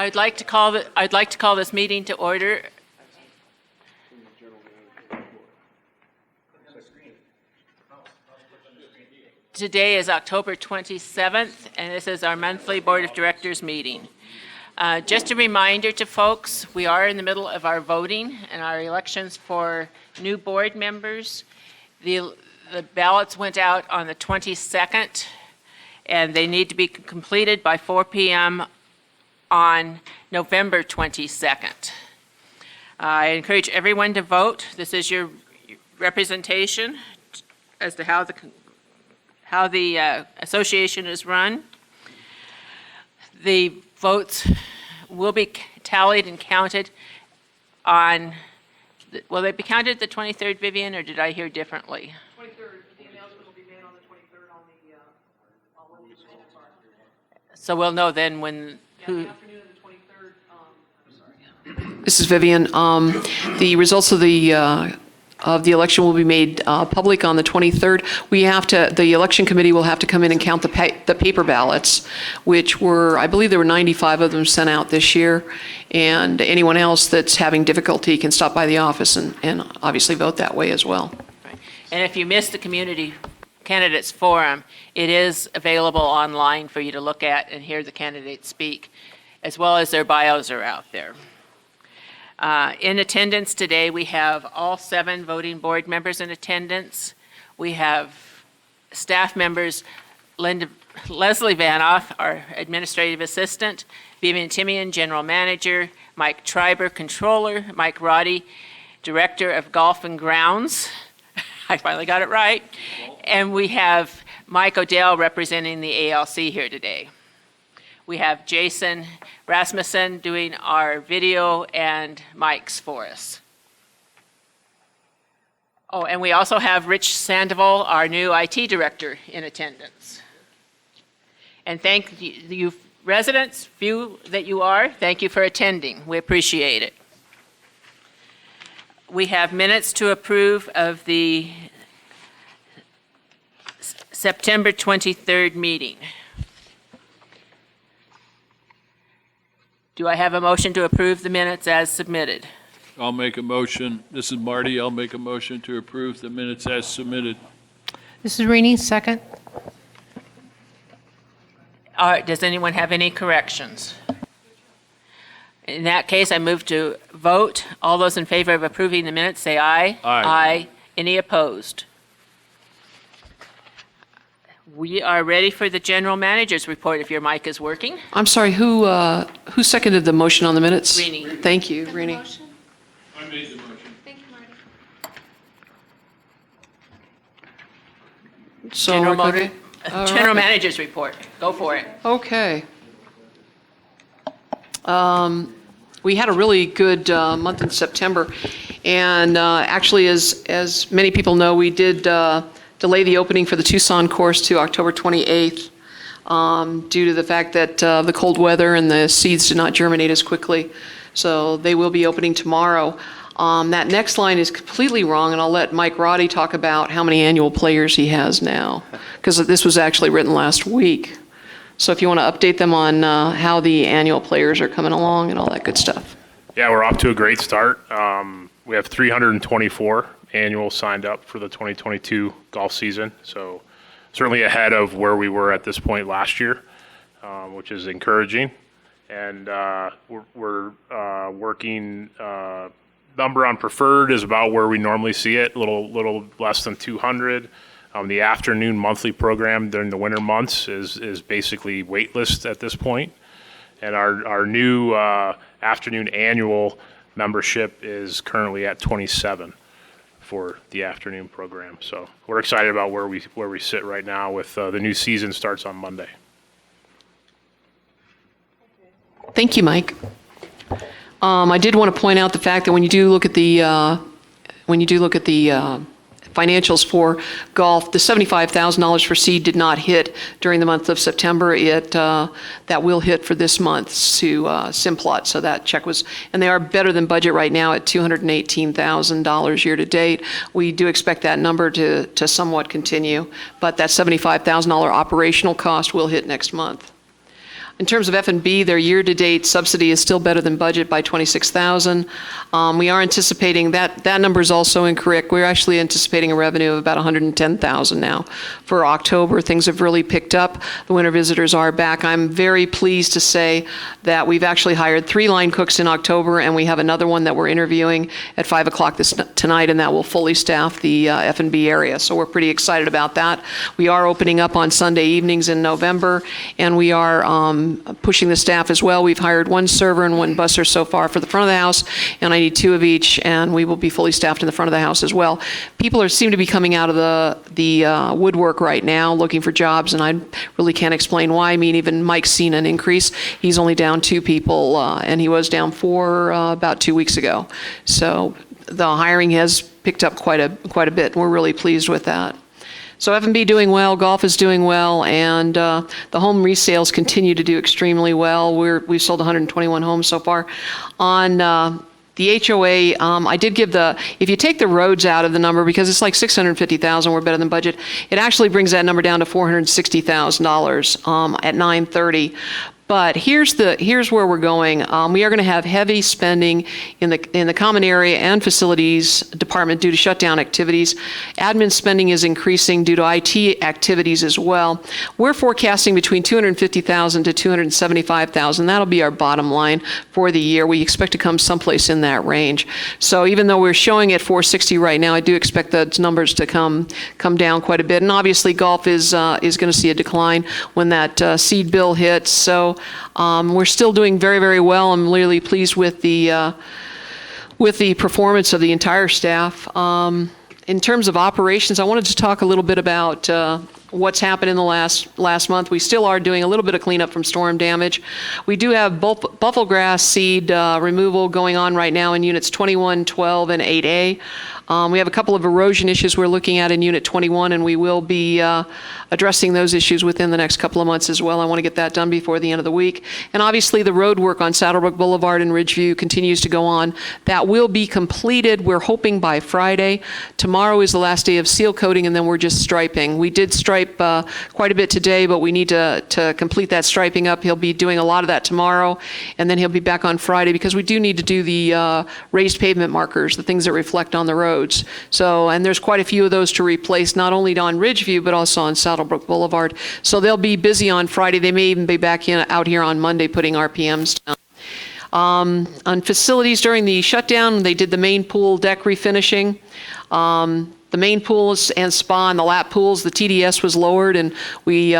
I'd like to call this meeting to order. Today is October 27th, and this is our monthly Board of Directors meeting. Just a reminder to folks, we are in the middle of our voting and our elections for new board members. The ballots went out on the 22nd, and they need to be completed by 4 p.m. on November 22nd. I encourage everyone to vote. This is your representation as to how the association is run. The votes will be tallied and counted on, will they be counted the 23rd, Vivian, or did I hear differently? 23rd. The announcement will be made on the 23rd on when the results are. So we'll know then when, who. The afternoon of the 23rd. I'm sorry. This is Vivian. The results of the election will be made public on the 23rd. The election committee will have to come in and count the paper ballots, which were, I believe there were 95 of them sent out this year. And anyone else that's having difficulty can stop by the office and obviously vote that way as well. Right. And if you missed the community candidates forum, it is available online for you to look at and hear the candidates speak, as well as their bios are out there. In attendance today, we have all 7 voting board members in attendance. We have staff members, Leslie Vanoff, our administrative assistant, Vivian Timian, general manager, Mike Triber, controller, Mike Roddy, director of golf and grounds. I finally got it right. And we have Mike Odell representing the ALC here today. We have Jason Rasmussen doing our video and mics for us. Oh, and we also have Rich Sandoval, our new IT director, in attendance. And thank you, residents, few that you are, thank you for attending. We appreciate it. We have minutes to approve of the September 23rd meeting. Do I have a motion to approve the minutes as submitted? I'll make a motion. This is Marty. I'll make a motion to approve the minutes as submitted. This is Rini, second. All right, does anyone have any corrections? In that case, I move to vote. All those in favor of approving the minutes, say aye. Aye. Aye. Any opposed? We are ready for the general manager's report if your mic is working. I'm sorry, who seconded the motion on the minutes? Rini. Thank you, Rini. I made the motion. Thank you, Marty. So, General manager's report. Go for it. Okay. We had a really good month in September, and actually, as many people know, we did delay the opening for the Tucson course to October 28th due to the fact that the cold weather and the seeds did not germinate as quickly. So they will be opening tomorrow. That next line is completely wrong, and I'll let Mike Roddy talk about how many annual players he has now, because this was actually written last week. So if you want to update them on how the annual players are coming along and all that good stuff. Yeah, we're off to a great start. We have 324 annuals signed up for the 2022 golf season. So certainly ahead of where we were at this point last year, which is encouraging. And we're working, number on preferred is about where we normally see it, a little less than 200. The afternoon monthly program during the winter months is basically waitlist at this point. And our new afternoon annual membership is currently at 27 for the afternoon program. So we're excited about where we sit right now with the new season starts on Monday. Thank you, Mike. I did want to point out the fact that when you do look at the financials for golf, the $75,000 for seed did not hit during the month of September. That will hit for this month to Simplot. So that check was, and they are better than budget right now at $218,000 year to date. We do expect that number to somewhat continue, but that $75,000 operational cost will hit next month. In terms of F&B, their year-to-date subsidy is still better than budget by $26,000. We are anticipating that number is also incorrect. We're actually anticipating a revenue of about $110,000 now. For October, things have really picked up. The winter visitors are back. I'm very pleased to say that we've actually hired 3 line cooks in October, and we have another one that we're interviewing at 5 o'clock tonight, and that will fully staff the F&B area. So we're pretty excited about that. We are opening up on Sunday evenings in November, and we are pushing the staff as well. We've hired 1 server and 1 busser so far for the front of the house, and I need 2 of each, and we will be fully staffed in the front of the house as well. People seem to be coming out of the woodwork right now looking for jobs, and I really can't explain why. I mean, even Mike's seen an increase. He's only down 2 people, and he was down 4 about 2 weeks ago. So the hiring has picked up quite a bit, and we're really pleased with that. So F&B doing well, golf is doing well, and the home resales continue to do extremely well. We've sold 121 homes so far. On the HOA, I did give if you take the roads out of the number, because it's like $650,000, we're better than budget, it actually brings that number down to $460,000 at 9/30. But here's where we're going. We are going to have heavy spending in the common area and facilities department due to shutdown activities. Admin spending is increasing due to IT activities as well. We're forecasting between $250,000 to $275,000. That'll be our bottom line for the year. We expect to come someplace in that range. So even though we're showing at $460 right now, I do expect those numbers to come down quite a bit. And obviously, golf is going to see a decline when that seed bill hits. So we're still doing very, very well. I'm really pleased with the performance of the entire staff. In terms of operations, I wanted to talk a little bit about what's happened in the last month. We still are doing a little bit of cleanup from storm damage. We do have buffalo grass seed removal going on right now in units 21, 12, and 8A. We have a couple of erosion issues we're looking at in Unit 21, and we will be addressing those issues within the next couple of months as well. I want to get that done before the end of the week. And obviously, the road work on Saddlebrook Boulevard and Ridgeview continues to go on. That will be completed, we're hoping, by Friday. Tomorrow is the last day of seal coating, and then we're just striping. We did stripe quite a bit today, but we need to complete that striping up. He'll be doing a lot of that tomorrow, and then he'll be back on Friday, because we do need to do the raised pavement markers, the things that reflect on the roads. So, and there's quite a few of those to replace, not only on Ridgeview, but also on Saddlebrook Boulevard. So they'll be busy on Friday. They may even be back out here on Monday putting RPMs down. On facilities during the shutdown, they did the main pool deck refinishing. The main pools and spa and the lap pools, the TDS was lowered, and we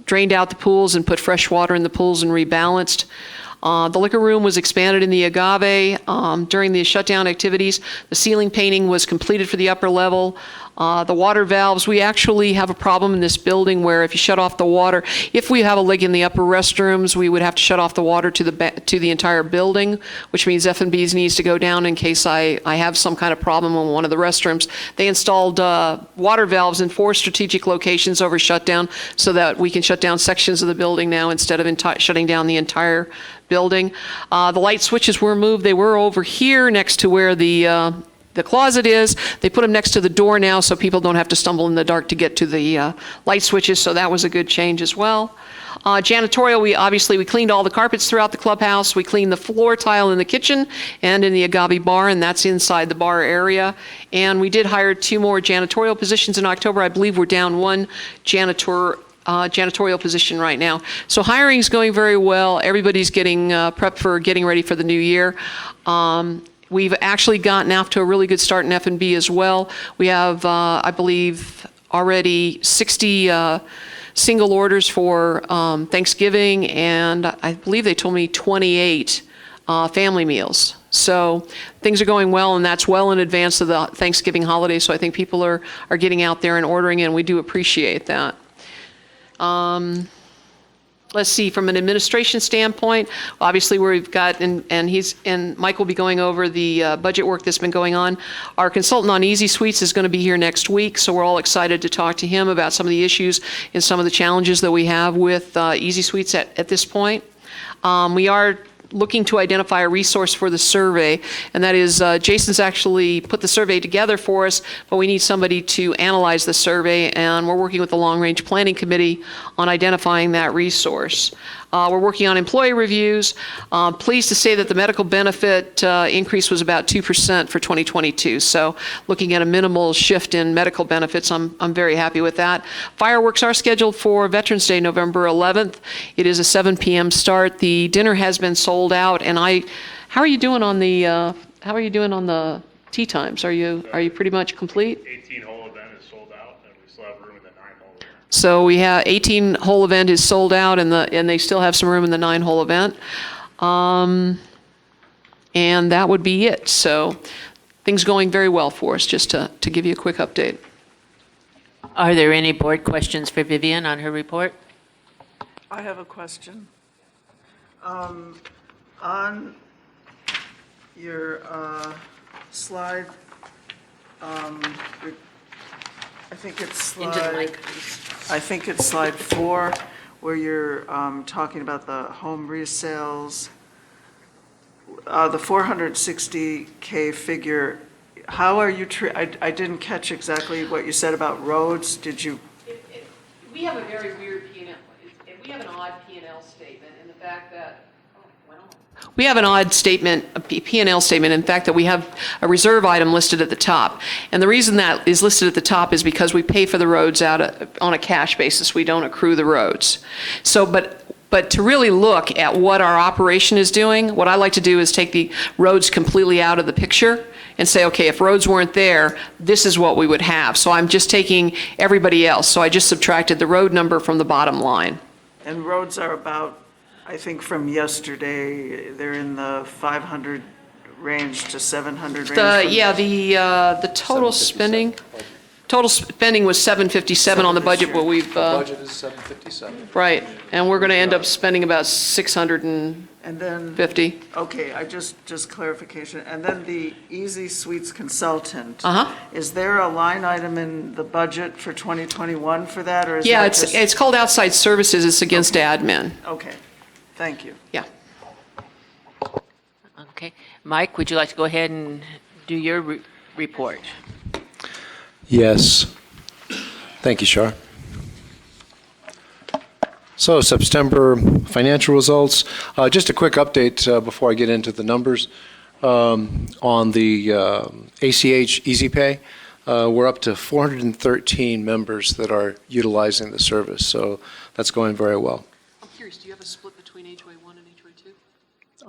drained out the pools and put fresh water in the pools and rebalanced. The liquor room was expanded in the agave during the shutdown activities. The ceiling painting was completed for the upper level. The water valves, we actually have a problem in this building where if you shut off the water, if we have a leak in the upper restrooms, we would have to shut off the water to the entire building, which means F&B's needs to go down in case I have some kind of problem in one of the restrooms. They installed water valves in 4 strategic locations over shutdown so that we can shut down sections of the building now instead of shutting down the entire building. The light switches were moved. They were over here next to where the closet is. They put them next to the door now so people don't have to stumble in the dark to get to the light switches, so that was a good change as well. Janitorial, we cleaned all the carpets throughout the clubhouse. We cleaned the floor tile in the kitchen and in the agave bar, and that's inside the bar area. And we did hire 2 more janitorial positions in October. I believe we're down 1 janitorial position right now. So hiring's going very well. Everybody's getting prepped for getting ready for the new year. We've actually gotten off to a really good start in F&B as well. We have, I believe, already 60 single orders for Thanksgiving, and I believe they told me 28 family meals. So things are going well, and that's well in advance of the Thanksgiving holiday, so I think people are getting out there and ordering, and we do appreciate that. Let's see, from an administration standpoint, obviously we've got, and Mike will be going over the budget work that's been going on. Our consultant on Easy Suites is going to be here next week, so we're all excited to talk to him about some of the issues and some of the challenges that we have with Easy Suites at this point. We are looking to identify a resource for the survey, and that is Jason's actually put the survey together for us, but we need somebody to analyze the survey, and we're working with the Long Range Planning Committee on identifying that resource. We're working on employee reviews. Pleased to say that the medical benefit increase was about 2% for 2022. So looking at a minimal shift in medical benefits, I'm very happy with that. Fireworks are scheduled for Veterans Day, November 11th. It is a 7 p.m. start. The dinner has been sold out, and how are you doing on the tee times? Are you pretty much complete? 18-hole event is sold out, and we still have room in the 9-hole event. So we have 18-hole event is sold out, and they still have some room in the 9-hole event. And that would be it. So things going very well for us, just to give you a quick update. Are there any board questions for Vivian on her report? I have a question. On your slide, I think it's Into the slide, mic, please. I think it's slide 4, where you're talking about the home resales. The 460K figure, how are you, I didn't catch exactly what you said about roads. Did you? We have a very weird P&L. We have an odd P&L statement in the fact that, we have an odd statement, a P&L statement, in fact that we have a reserve item listed at the top. And the reason that is listed at the top is because we pay for the roads out on a cash basis. We don't accrue the roads. So, but to really look at what our operation is doing, what I like to do is take the roads completely out of the picture and say, okay, if roads weren't there, this is what we would have. So I'm just taking everybody else. So I just subtracted the road number from the bottom line. And roads are about, I think from yesterday, they're in the 500 range to 700 range. The total spending was 757 on the budget, but we've, Budget is 757. right, and we're going to end up spending about 650. And then, okay, just clarification. And then the Easy Suites consultant. Is there a line item in the budget for 2021 for that, or is Yeah, that just? it's called outside services, it's against admin, Okay, thank you. yeah. Okay. Mike, would you like to go ahead and do your report? Yes. Thank you, Shar. So September financial results. Just a quick update before I get into the numbers. On the ACH Easy Pay, we're up to 413 members that are utilizing the service, so that's going very well. I'm curious, do you have a split between HOA1 and HOA2?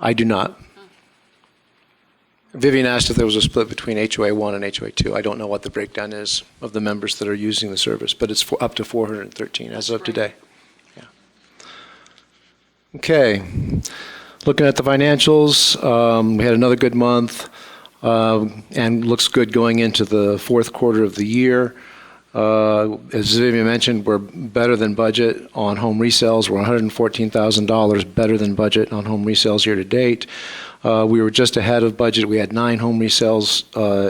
I do not. Vivian asked if there was a split between HOA1 and HOA2. I don't know what the breakdown is of the members that are using the service, but it's up to 413 as of today. Yeah. Okay. Looking at the financials, we had another good month, and looks good going into the fourth quarter of the year. As Vivian mentioned, we're better than budget on home resales. We're $114,000 better than budget on home resales year to date. We were just ahead of budget. We had 9 home resales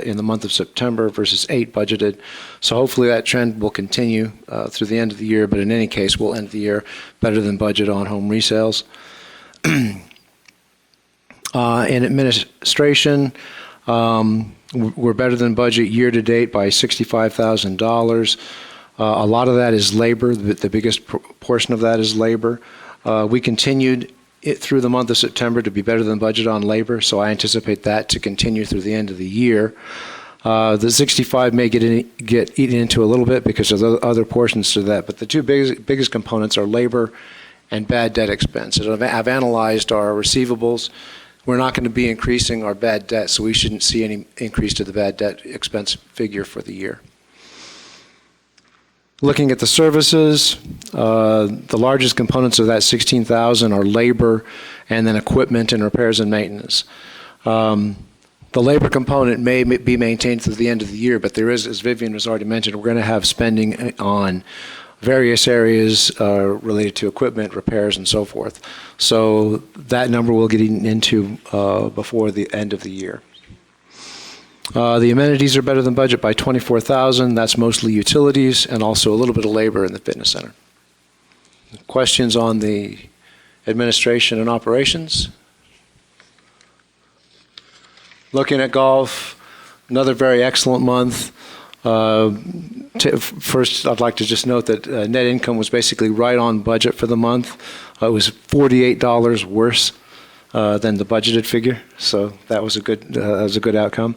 in the month of September versus 8 budgeted. So hopefully that trend will continue through the end of the year, but in any case, we'll end the year better than budget on home resales. In administration, we're better than budget year to date by $65,000. A lot of that is labor. The biggest portion of that is labor. We continued it through the month of September to be better than budget on labor, so I anticipate that to continue through the end of the year. The 65 may get eaten into a little bit because of the other portions to that, but the two biggest components are labor and bad debt expense. And I've analyzed our receivables. We're not going to be increasing our bad debt, so we shouldn't see any increase to the bad debt expense figure for the year. Looking at the services, the largest components of that 16,000 are labor and then equipment and repairs and maintenance. The labor component may be maintained through the end of the year, but there is, as Vivian has already mentioned, we're going to have spending on various areas related to equipment, repairs, and so forth. So that number will get eaten into before the end of the year. The amenities are better than budget by $24,000. That's mostly utilities and also a little bit of labor in the fitness center. Questions on the administration and operations? Looking at golf, another very excellent month. First, I'd like to just note that net income was basically right on budget for the month. It was $48 worse than the budgeted figure, so that was a good outcome.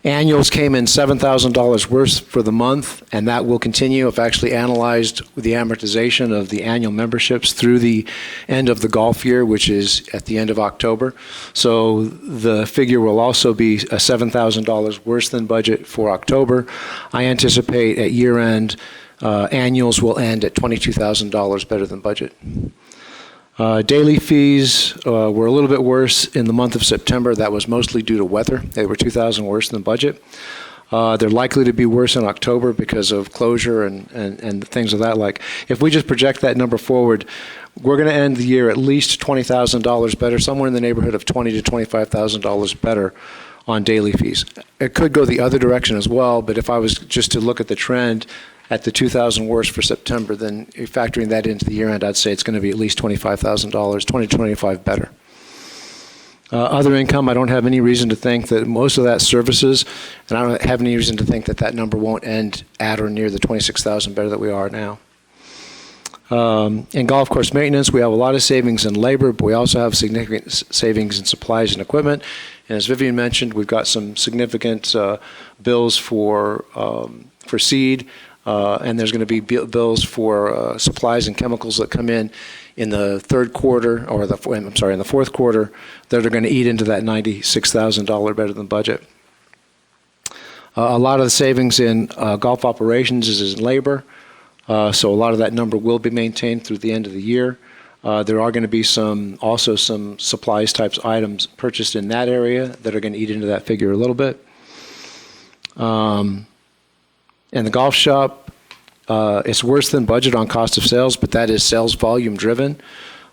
Annuals came in $7,000 worse for the month, and that will continue. I've actually analyzed the amortization of the annual memberships through the end of the golf year, which is at the end of October. So the figure will also be $7,000 worse than budget for October. I anticipate at year end, annuals will end at $22,000 better than budget. Daily fees were a little bit worse in the month of September. That was mostly due to weather. They were $2,000 worse than budget. They're likely to be worse in October because of closure and things of that like. If we just project that number forward, we're going to end the year at least $20,000 better, somewhere in the neighborhood of $20,000 to $25,000 better on daily fees. It could go the other direction as well, but if I was just to look at the trend, at the $2,000 worse for September, then factoring that into the year end, I'd say it's going to be at least $25,000, $20,000 to $25,000 better. Other income, I don't have any reason to think that most of that services, and I don't have any reason to think that that number won't end at or near the $26,000 better that we are now. In golf course maintenance, we have a lot of savings in labor, but we also have significant savings in supplies and equipment. And as Vivian mentioned, we've got some significant bills for seed. And there's going to be bills for supplies and chemicals that come in the third quarter, or in the fourth quarter, that are going to eat into that $96,000 better than budget. A lot of the savings in golf operations is in labor, so a lot of that number will be maintained through the end of the year. There are going to be also some supplies types items purchased in that area that are going to eat into that figure a little bit. In the golf shop, it's worse than budget on cost of sales, but that is sales volume driven.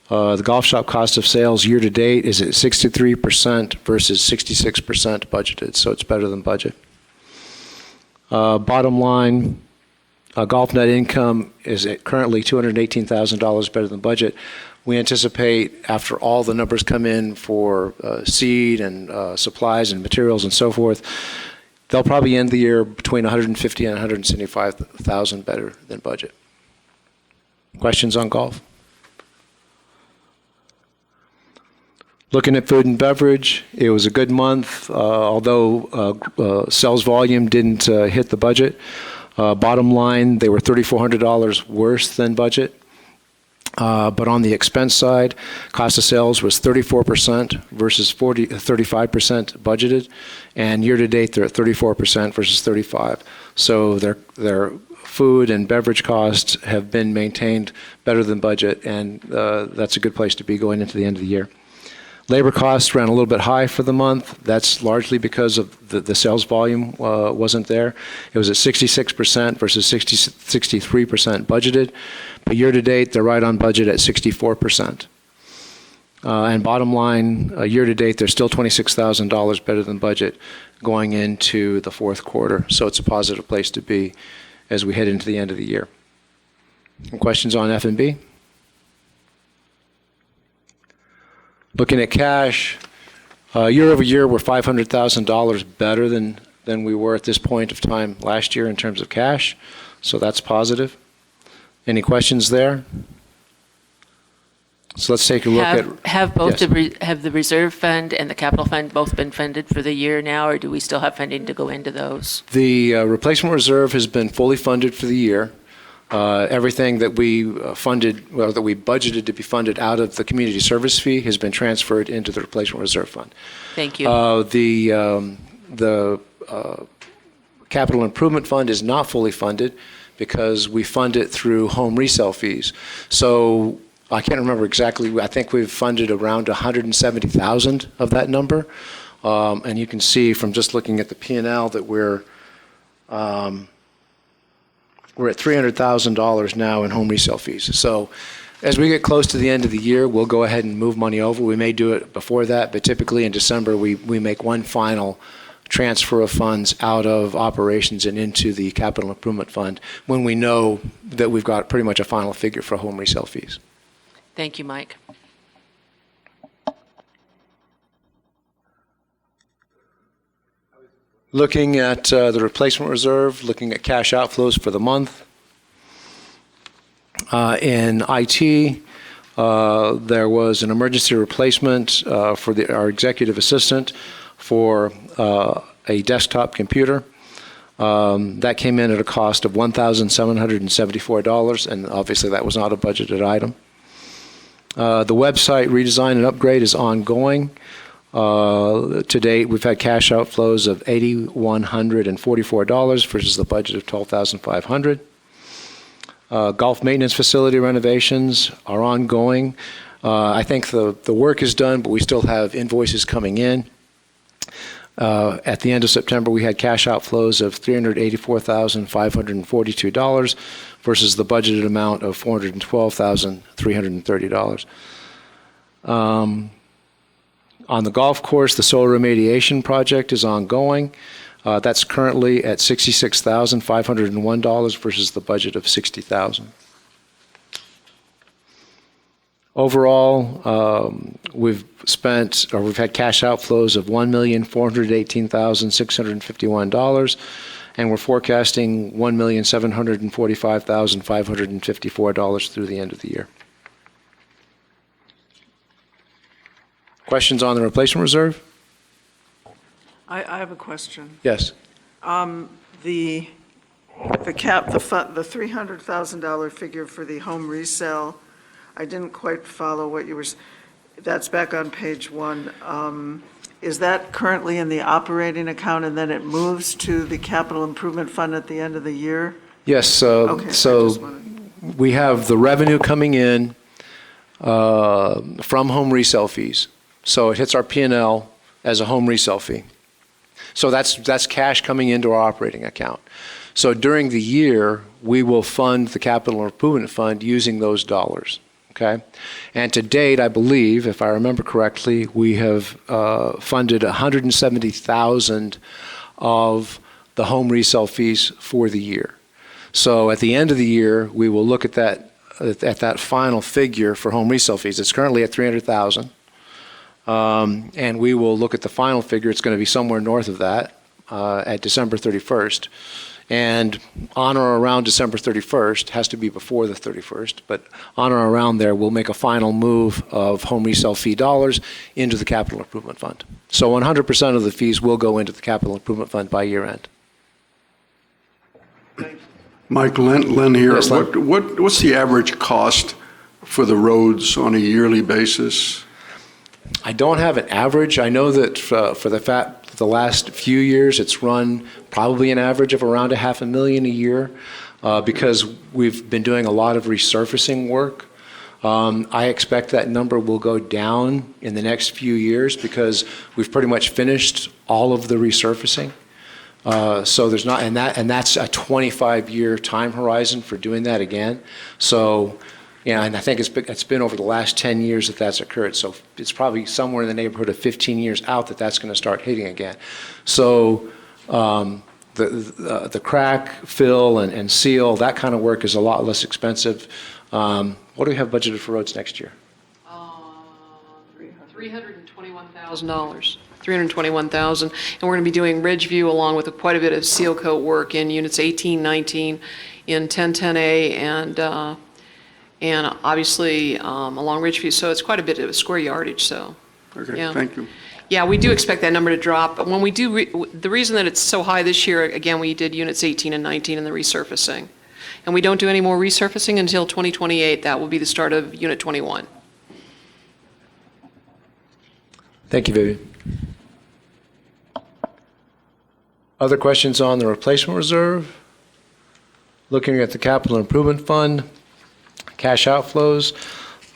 The golf shop cost of sales year to date is at 63% versus 66% budgeted, so it's better than budget. Bottom line, golf net income is at currently $218,000 better than budget. We anticipate, after all the numbers come in for seed and supplies and materials and so forth, they'll probably end the year between $150,000 and $175,000 better than budget. Questions on golf? Looking at food and beverage, it was a good month, although sales volume didn't hit the budget. Bottom line, they were $3,400 worse than budget. But on the expense side, cost of sales was 34% versus 35% budgeted, and year-to-date they're at 34% versus 35%. So their food and beverage costs have been maintained better than budget, and that's a good place to be going into the end of the year. Labor costs ran a little bit high for the month. That's largely because of the sales volume wasn't there. It was at 66% versus 63% budgeted. But year-to-date, they're right on budget at 64%. And bottom line, year-to-date, they're still $26,000 better than budget going into the fourth quarter. So it's a positive place to be as we head into the end of the year. Any questions on F&B? Looking at cash, year over year, we're $500,000 better than we were at this point of time last year in terms of cash. So that's positive. Any questions there? So let's take a look at... Have both yes. have the reserve fund and the capital fund both been funded for the year now, or do we still have funding to go into those? The replacement reserve has been fully funded for the year. Everything that we that we budgeted to be funded out of the community service fee has been transferred into the replacement reserve fund. Thank you. The capital improvement fund is not fully funded because we fund it through home resale fees. So I can't remember exactly. I think we've funded around 170,000 of that number, and you can see from just looking at the P&L that we're at $300,000 now in home resale fees. So as we get close to the end of the year, we'll go ahead and move money over. We may do it before that, but typically in December, we make one final transfer of funds out of operations and into the capital improvement fund when we know that we've got pretty much a final figure for home resale fees. Thank you, Mike. Looking at the replacement reserve, looking at cash outflows for the month. In IT, There was an emergency replacement for our executive assistant for a desktop computer. That came in at a cost of $1,774, and obviously that was not a budgeted item. The website redesign and upgrade is ongoing. To date, we've had cash outflows of $8,144 versus the budget of $12,500. Golf maintenance facility renovations are ongoing. I think the work is done, but we still have invoices coming in. At the end of September, we had cash outflows of $384,542 versus the budgeted amount of $412,330. On the golf course, the solar remediation project is ongoing. That's currently at $66,501 versus the budget of $60,000. Overall, we've had cash outflows of $1,418,651, and we're forecasting $1,745,554 through the end of the year. Questions on the replacement reserve? I have a question. Yes. The $300,000 figure for the home resale, I didn't quite follow what you were, that's back on page 1. Is that currently in the operating account and then it moves to the capital improvement fund at the end of the year? Yes, Okay, I just so wanted- we have the revenue coming in from home resale fees. So it hits our P&L as a home resale fee. So that's cash coming into our operating account. So during the year, we will fund the capital improvement fund using those dollars, okay? And to date, I believe, if I remember correctly, we have funded $170,000 of the home resale fees for the year. So at the end of the year, we will look at that final figure for home resale fees. It's currently at $300,000. And we will look at the final figure. It's going to be somewhere north of that at December 31st. And on or around December 31st, has to be before the 31st, but on or around there, we'll make a final move of home resale fee dollars into the capital improvement fund. So 100% of the fees will go into the capital improvement fund by year end. Mike, Len here. Yes, Len. What's the average cost for the roads on a yearly basis? I don't have an average. I know that for the last few years, it's run probably an average of around $500,000 a year because we've been doing a lot of resurfacing work. I expect that number will go down in the next few years because we've pretty much finished all of the resurfacing. So there's not, and that's a 25-year time horizon for doing that again. So. Yeah, and I think it's been over the last 10 years that that's occurred. So it's probably somewhere in the neighborhood of 15 years out that that's going to start hitting again. So the crack, fill, and seal, that kind of work is a lot less expensive. What do we have budgeted for roads next year? $321,000. $321,000, and we're going to be doing ridge view along with quite a bit of seal coat work in units 18, 19, in 1010A, and obviously along Ridgeview, so it's quite a bit of square yardage, so. Okay, yeah. thank you. Yeah, we do expect that number to drop, but when we do, the reason that it's so high this year, again, we did units 18 and 19 in the resurfacing. And we don't do any more resurfacing until 2028. That will be the start of unit 21. Thank you, Vivian. Other questions on the replacement reserve? Looking at the capital improvement fund, cash outflows.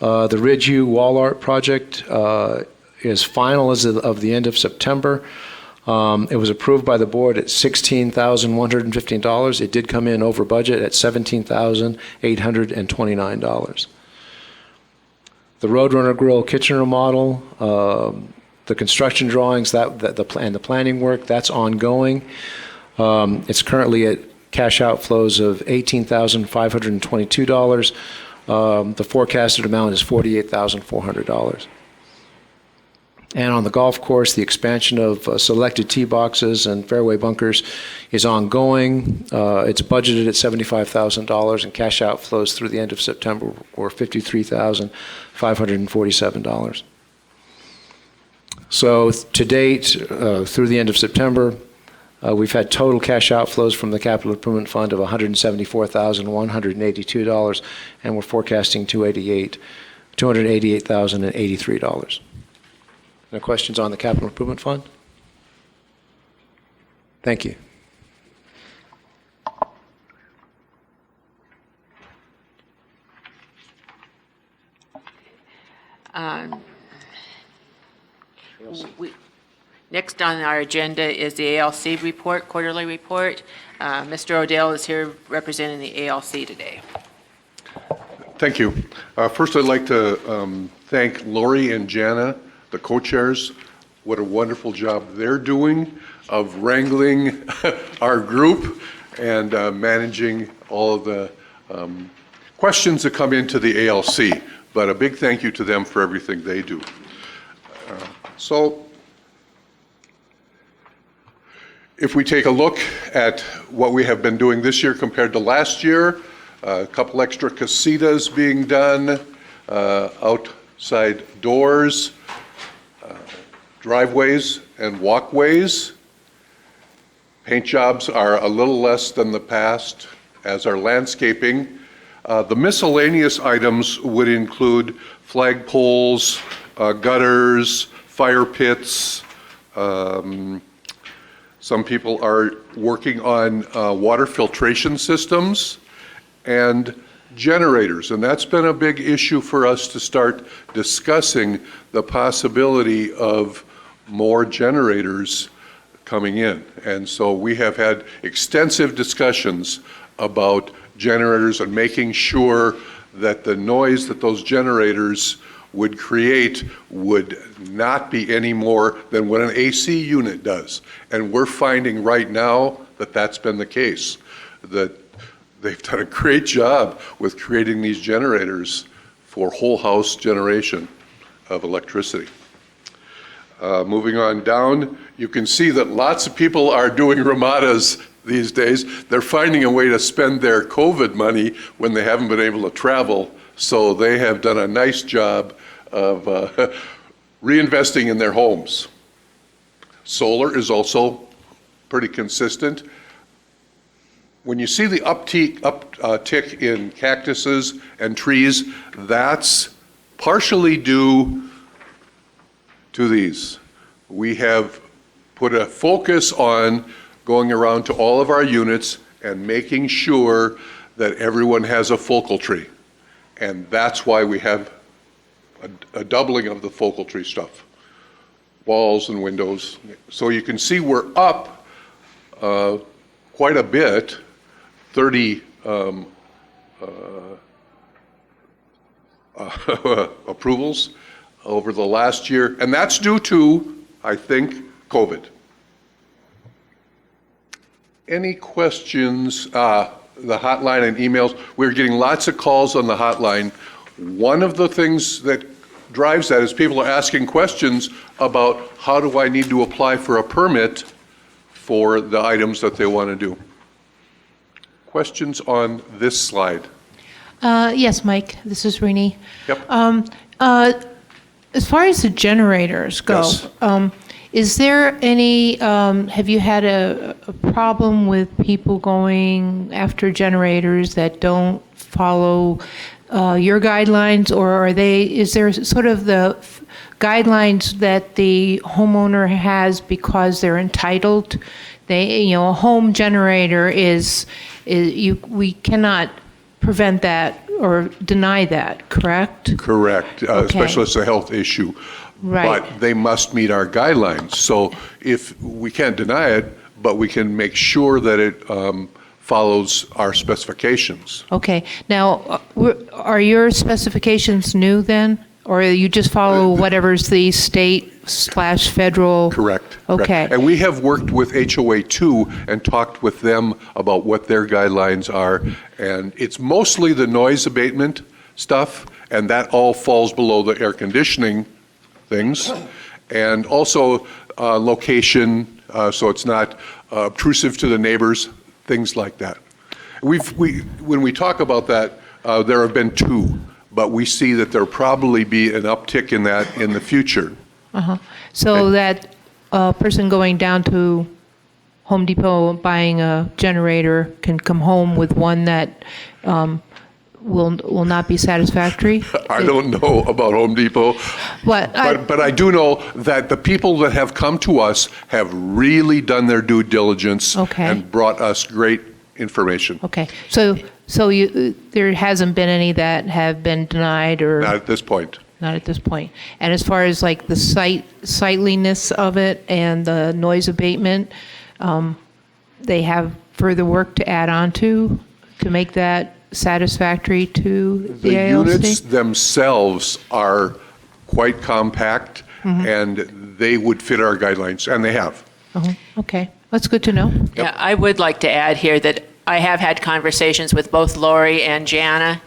The Ridgeview Wall Art project is final as of the end of September. It was approved by the board at $16,115. It did come in over budget at $17,829. The Roadrunner Grill kitchen remodel, the construction drawings, and the planning work, that's ongoing. It's currently at cash outflows of $18,522. The forecasted amount is $48,400. And on the golf course, the expansion of selected tee boxes and fairway bunkers is ongoing. It's budgeted at $75,000, and cash outflows through the end of September were $53,547. So to date, through the end of September, we've had total cash outflows from the Capital Improvement Fund of $174,182, and we're forecasting $288,083. No questions on the Capital Improvement Fund? Thank you. Next on our agenda is the ALC report, quarterly report. Mr. Odell is here representing the ALC today. Thank you. First, I'd like to thank Lori and Jana, the co-chairs. What a wonderful job they're doing of wrangling our group and managing all of the questions that come into the ALC. But a big thank you to them for everything they do. So if we take a look at what we have been doing this year compared to last year, a couple extra casitas being done, outside doors, driveways and walkways. Paint jobs are a little less than the past, as are landscaping. The miscellaneous items would include flagpoles, gutters, fire pits. Some people are working on water filtration systems and generators, and that's been a big issue for us to start discussing the possibility of more generators coming in. And so we have had extensive discussions about generators and making sure that the noise that those generators would create would not be any more than what an AC unit does. And we're finding right now that that's been the case, that they've done a great job with creating these generators for whole house generation of electricity. Moving on down, you can see that lots of people are doing ramadas these days. They're finding a way to spend their COVID money when they haven't been able to travel. So they have done a nice job of reinvesting in their homes. Solar is also pretty consistent. When you see the uptick in cactuses and trees, that's partially due to these. We have put a focus on going around to all of our units and making sure that everyone has a focal tree. And that's why we have a doubling of the focal tree stuff, walls and windows. So you can see we're up quite a bit, 30 approvals over the last year, and that's due to, I think, COVID. Any questions? The hotline and emails. We're getting lots of calls on the hotline. One of the things that drives that is people are asking questions about how do I need to apply for a permit for the items that they want to do. Questions on this slide? Yes, Mike, this is Rini. Yep. As far as the generators go, Yes. Is there any, have you had a problem with people going after generators that don't follow your guidelines, or are they, is there sort of the guidelines that the homeowner has because they're entitled? They, you know, a home generator is we cannot prevent that or deny that, correct? Correct, especially as a health issue. Right. But they must meet our guidelines. So if we can't deny it, but we can make sure that it follows our specifications. Okay. Now, are your specifications new then? Or you just follow whatever's the state/federal? Correct. Okay. Correct. And we have worked with HOA too and talked with them about what their guidelines are. And it's mostly the noise abatement stuff, and that all falls below the air conditioning things. and also location, so it's not obtrusive to the neighbors, things like that. When we talk about that, there have been 2, but we see that there'll probably be an uptick in that in the future. So that person going down to Home Depot buying a generator can come home with one that will not be satisfactory? I don't know about Home Depot, But but I do know that the people that have come to us have really done their due diligence Okay. and brought us great information. okay, so there hasn't been any that have been denied or? Not at this point. Not at this point. And as far as like the sightliness of it and the noise abatement, they have further work to add on to make that satisfactory to the The units ALC? themselves are quite compact, Mm-hmm. and they would fit our guidelines, and they have. Okay, that's good to know. Yeah, I would like to add here that I have had conversations with both Lori and Jana,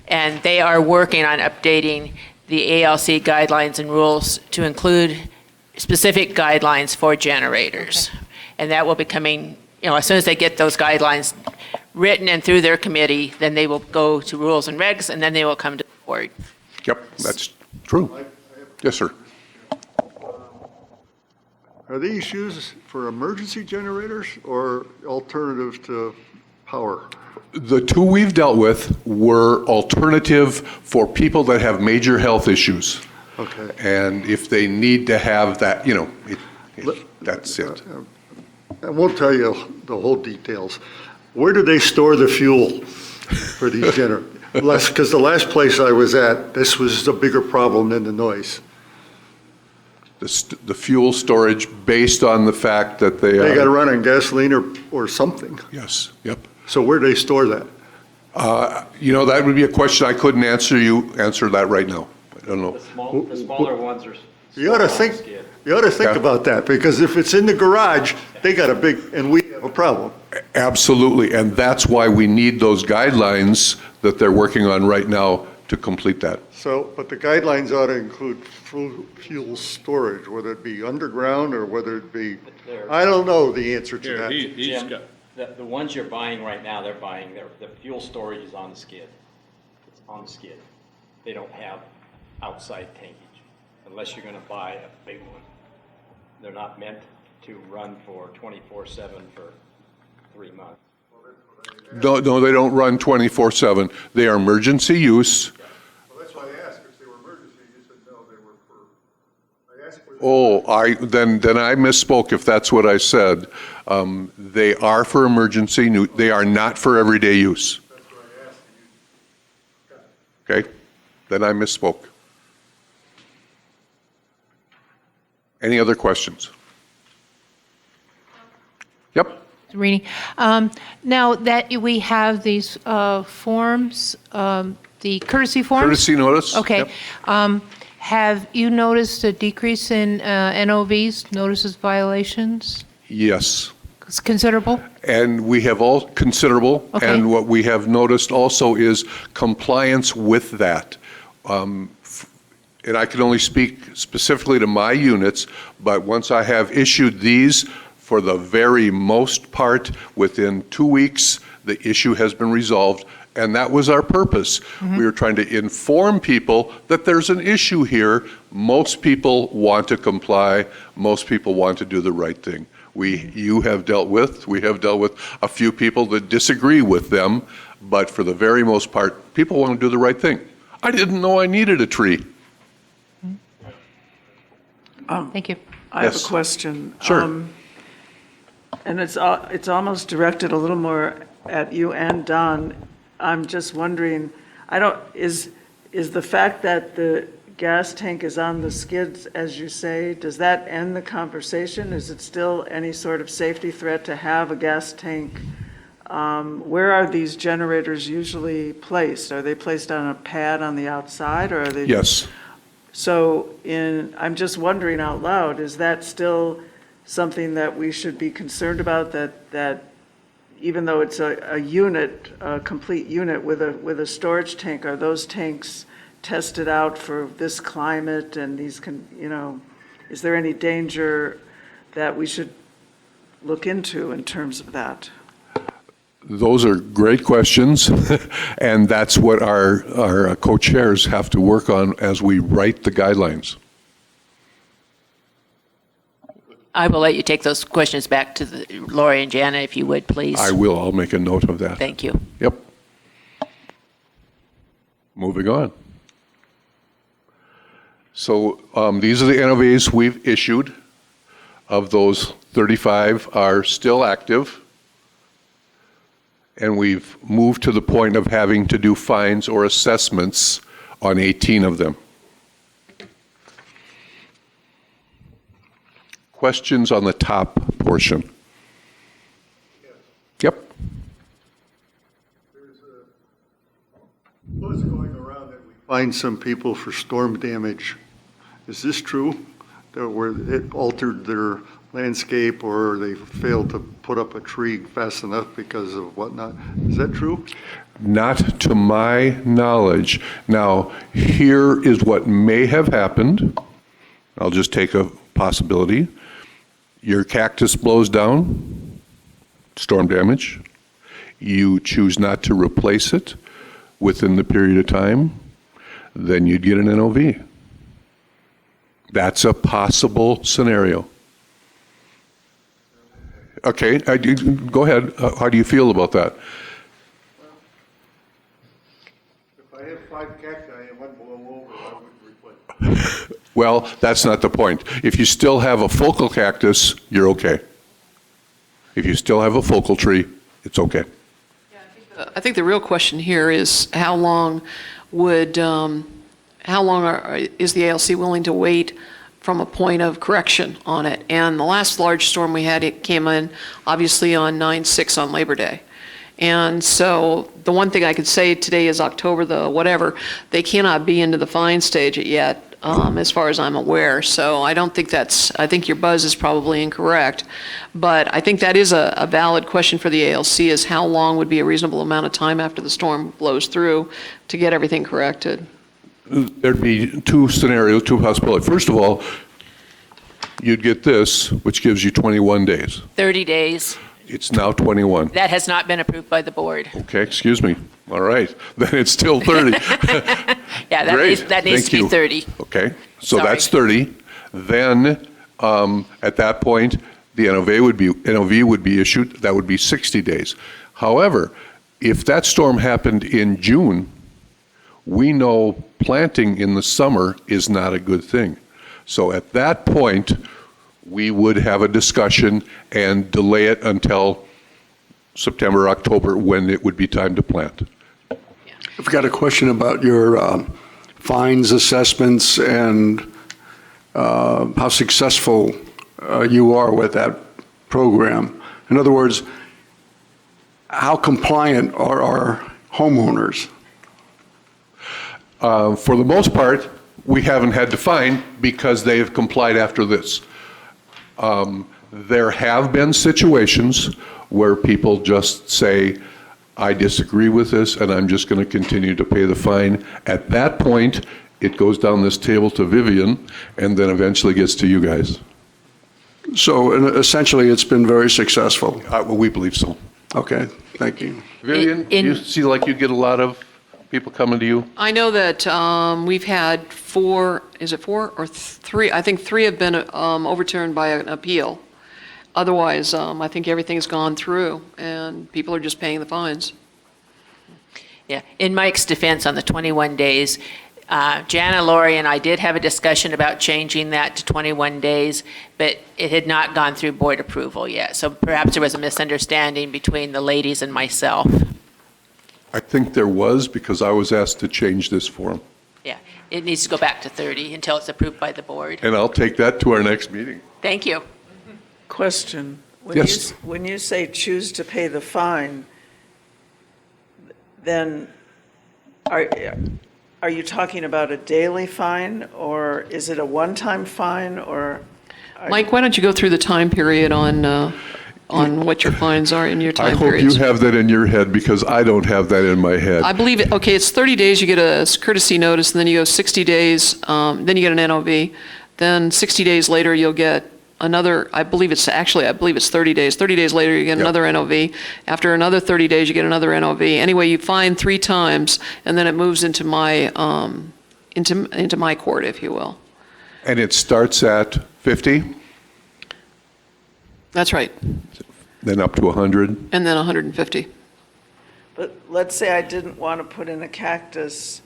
and they are working on updating the ALC guidelines and rules to include specific guidelines for generators. And that will be coming, as soon as they get those guidelines written and through their committee, then they will go to rules and regs, and then they will come to the board. Yep, that's true. Yes, sir. Are these used for emergency generators or alternative to power? The 2 we've dealt with were alternative for people that have major health issues. Okay. And if they need to have that, that's it. I won't tell you the whole details. Where do they store the fuel for these generators? Because the last place I was at, this was a bigger problem than the noise. The fuel storage based on the fact that they They got to are, run on gasoline or something. yes, yep. So where do they store that? That would be a question I couldn't answer that right now. I don't know. The smaller ones are. You ought to think, Yeah. about that, because if it's in the garage, they got a big, and we have a problem. Absolutely, and that's why we need those guidelines that they're working on right now to complete that. So, but the guidelines ought to include fuel storage, whether it be underground or whether it be, I don't know the answer to Here, that. he's Jim, got, the ones you're buying right now, the fuel storage is on the skid. It's on the skid. They don't have outside tankage, unless you're gonna buy a big one. They're not meant to run for 24/7 for 3 months. No, they don't run 24/7. They are emergency use. Well, that's why I asked, if they were emergency, you said no, they were for, I asked for. Then I misspoke if that's what I said. They are for emergency, they are not for everyday use. That's what I asked. Okay? Then I misspoke. Any other questions? Yep. Rini, now that we have these forms, the courtesy forms? Courtesy notice? Okay. Yep. Have you noticed a decrease in NOVs, notices violations? Yes. It's considerable? And we have all considerable. Okay. And what we have noticed also is compliance with that. And I can only speak specifically to my units, but once I have issued these, for the very most part, within 2 weeks, the issue has been resolved. And that was our purpose. We were trying to inform people that there's an issue here. Most people want to comply. Most people want to do the right thing. We have dealt with a few people that disagree with them, but for the very most part, people want to do the right thing. I didn't know I needed a tree. Thank you. I have a Yes. question. Sure. And it's almost directed a little more at you and Don. I'm just wondering, is the fact that the gas tank is on the skids, as you say, does that end the conversation? Is it still any sort of safety threat to have a gas tank? Where are these generators usually placed? Are they placed on a pad on the outside, or are they? Yes. So I'm just wondering out loud, is that still something that we should be concerned about, that even though it's a unit, a complete unit with a storage tank, are those tanks tested out for this climate and these Is there any danger that we should look into in terms of that? Those are great questions, and that's what our co-chairs have to work on as we write the guidelines. I will let you take those questions back to Lori and Jana, if you would, please. I will. I'll make a note of that. Thank you. Yep. Moving on. So these are the NOVs we've issued. Of those, 35 are still active. And we've moved to the point of having to do fines or assessments on 18 of them. Questions on the top portion? Yep. There's a buzz going around that we find some people for storm damage. Is this true? That where it altered their landscape or they failed to put up a tree fast enough because of whatnot? Is that true? Not to my knowledge. Now, here is what may have happened. I'll just take a possibility. Your cactus blows down, storm damage. You choose not to replace it within the period of time, then you'd get an NOV. That's a possible scenario. Okay, go ahead. How do you feel about that? If I have 5 cacti and one blow over, I would replace it. Well, that's not the point. If you still have a focal cactus, you're okay. If you still have a focal tree, it's okay. I think the real question here is how long is the ALC willing to wait from a point of correction on it? And the last large storm we had, it came in obviously on 9/6 on Labor Day. And so the one thing I could say today is October the whatever, they cannot be into the fine stage yet, as far as I'm aware. So I don't think I think your buzz is probably incorrect. But I think that is a valid question for the ALC, is how long would be a reasonable amount of time after the storm blows through to get everything corrected? There'd be two scenarios, two possibilities. First of all, you'd get this, which gives you 21 days. 30 days. It's now 21. That has not been approved by the board. Okay, excuse me. All right, then it's still 30. Yeah, Great. that needs Thank to be you. 30. Okay, so Sorry. that's 30. Then, at that point, the NOV would be issued. That would be 60 days. However, if that storm happened in June, we know planting in the summer is not a good thing. So at that point, we would have a discussion and delay it until September, October, when it would be time to plant. I've got a question about your fines assessments and how successful you are with that program. In other words, how compliant are our homeowners? For the most part, we haven't had to fine because they have complied after this. There have been situations where people just say, I disagree with this and I'm just going to continue to pay the fine. At that point, it goes down this table to Vivian and then eventually gets to you guys. So essentially, it's been very successful. We believe so. Okay, thank you. Vivian, you see like you get a lot of people coming to you? I know that we've had 4, is it 4 or 3? I think 3 have been overturned by an appeal. Otherwise, I think everything's gone through and people are just paying the fines. Yeah, in Mike's defense on the 21 days, Jana, Lori, and I did have a discussion about changing that to 21 days, but it had not gone through board approval yet. So perhaps there was a misunderstanding between the ladies and myself. I think there was, because I was asked to change this form. Yeah, it needs to go back to 30 until it's approved by the board. And I'll take that to our next meeting. Thank you. Question. Yes. When you say choose to pay the fine, then are you talking about a daily fine, or is it a one-time fine, or? Mike, why don't you go through the time period on what your fines are in your I time hope periods? you have that in your head, because I don't have that in my head. I believe, it's 30 days, you get a courtesy notice, and then you go 60 days, then you get an NOV, then 60 days later, you'll get another, I believe it's 30 days. 30 days later, you get another NOV. After another 30 days, you get another NOV. Anyway, you fine 3 times, and then it moves into my, into my court, if you will. And it starts at 50, That's right. then up to 100? And then 150. But let's say I didn't want to put in a cactus,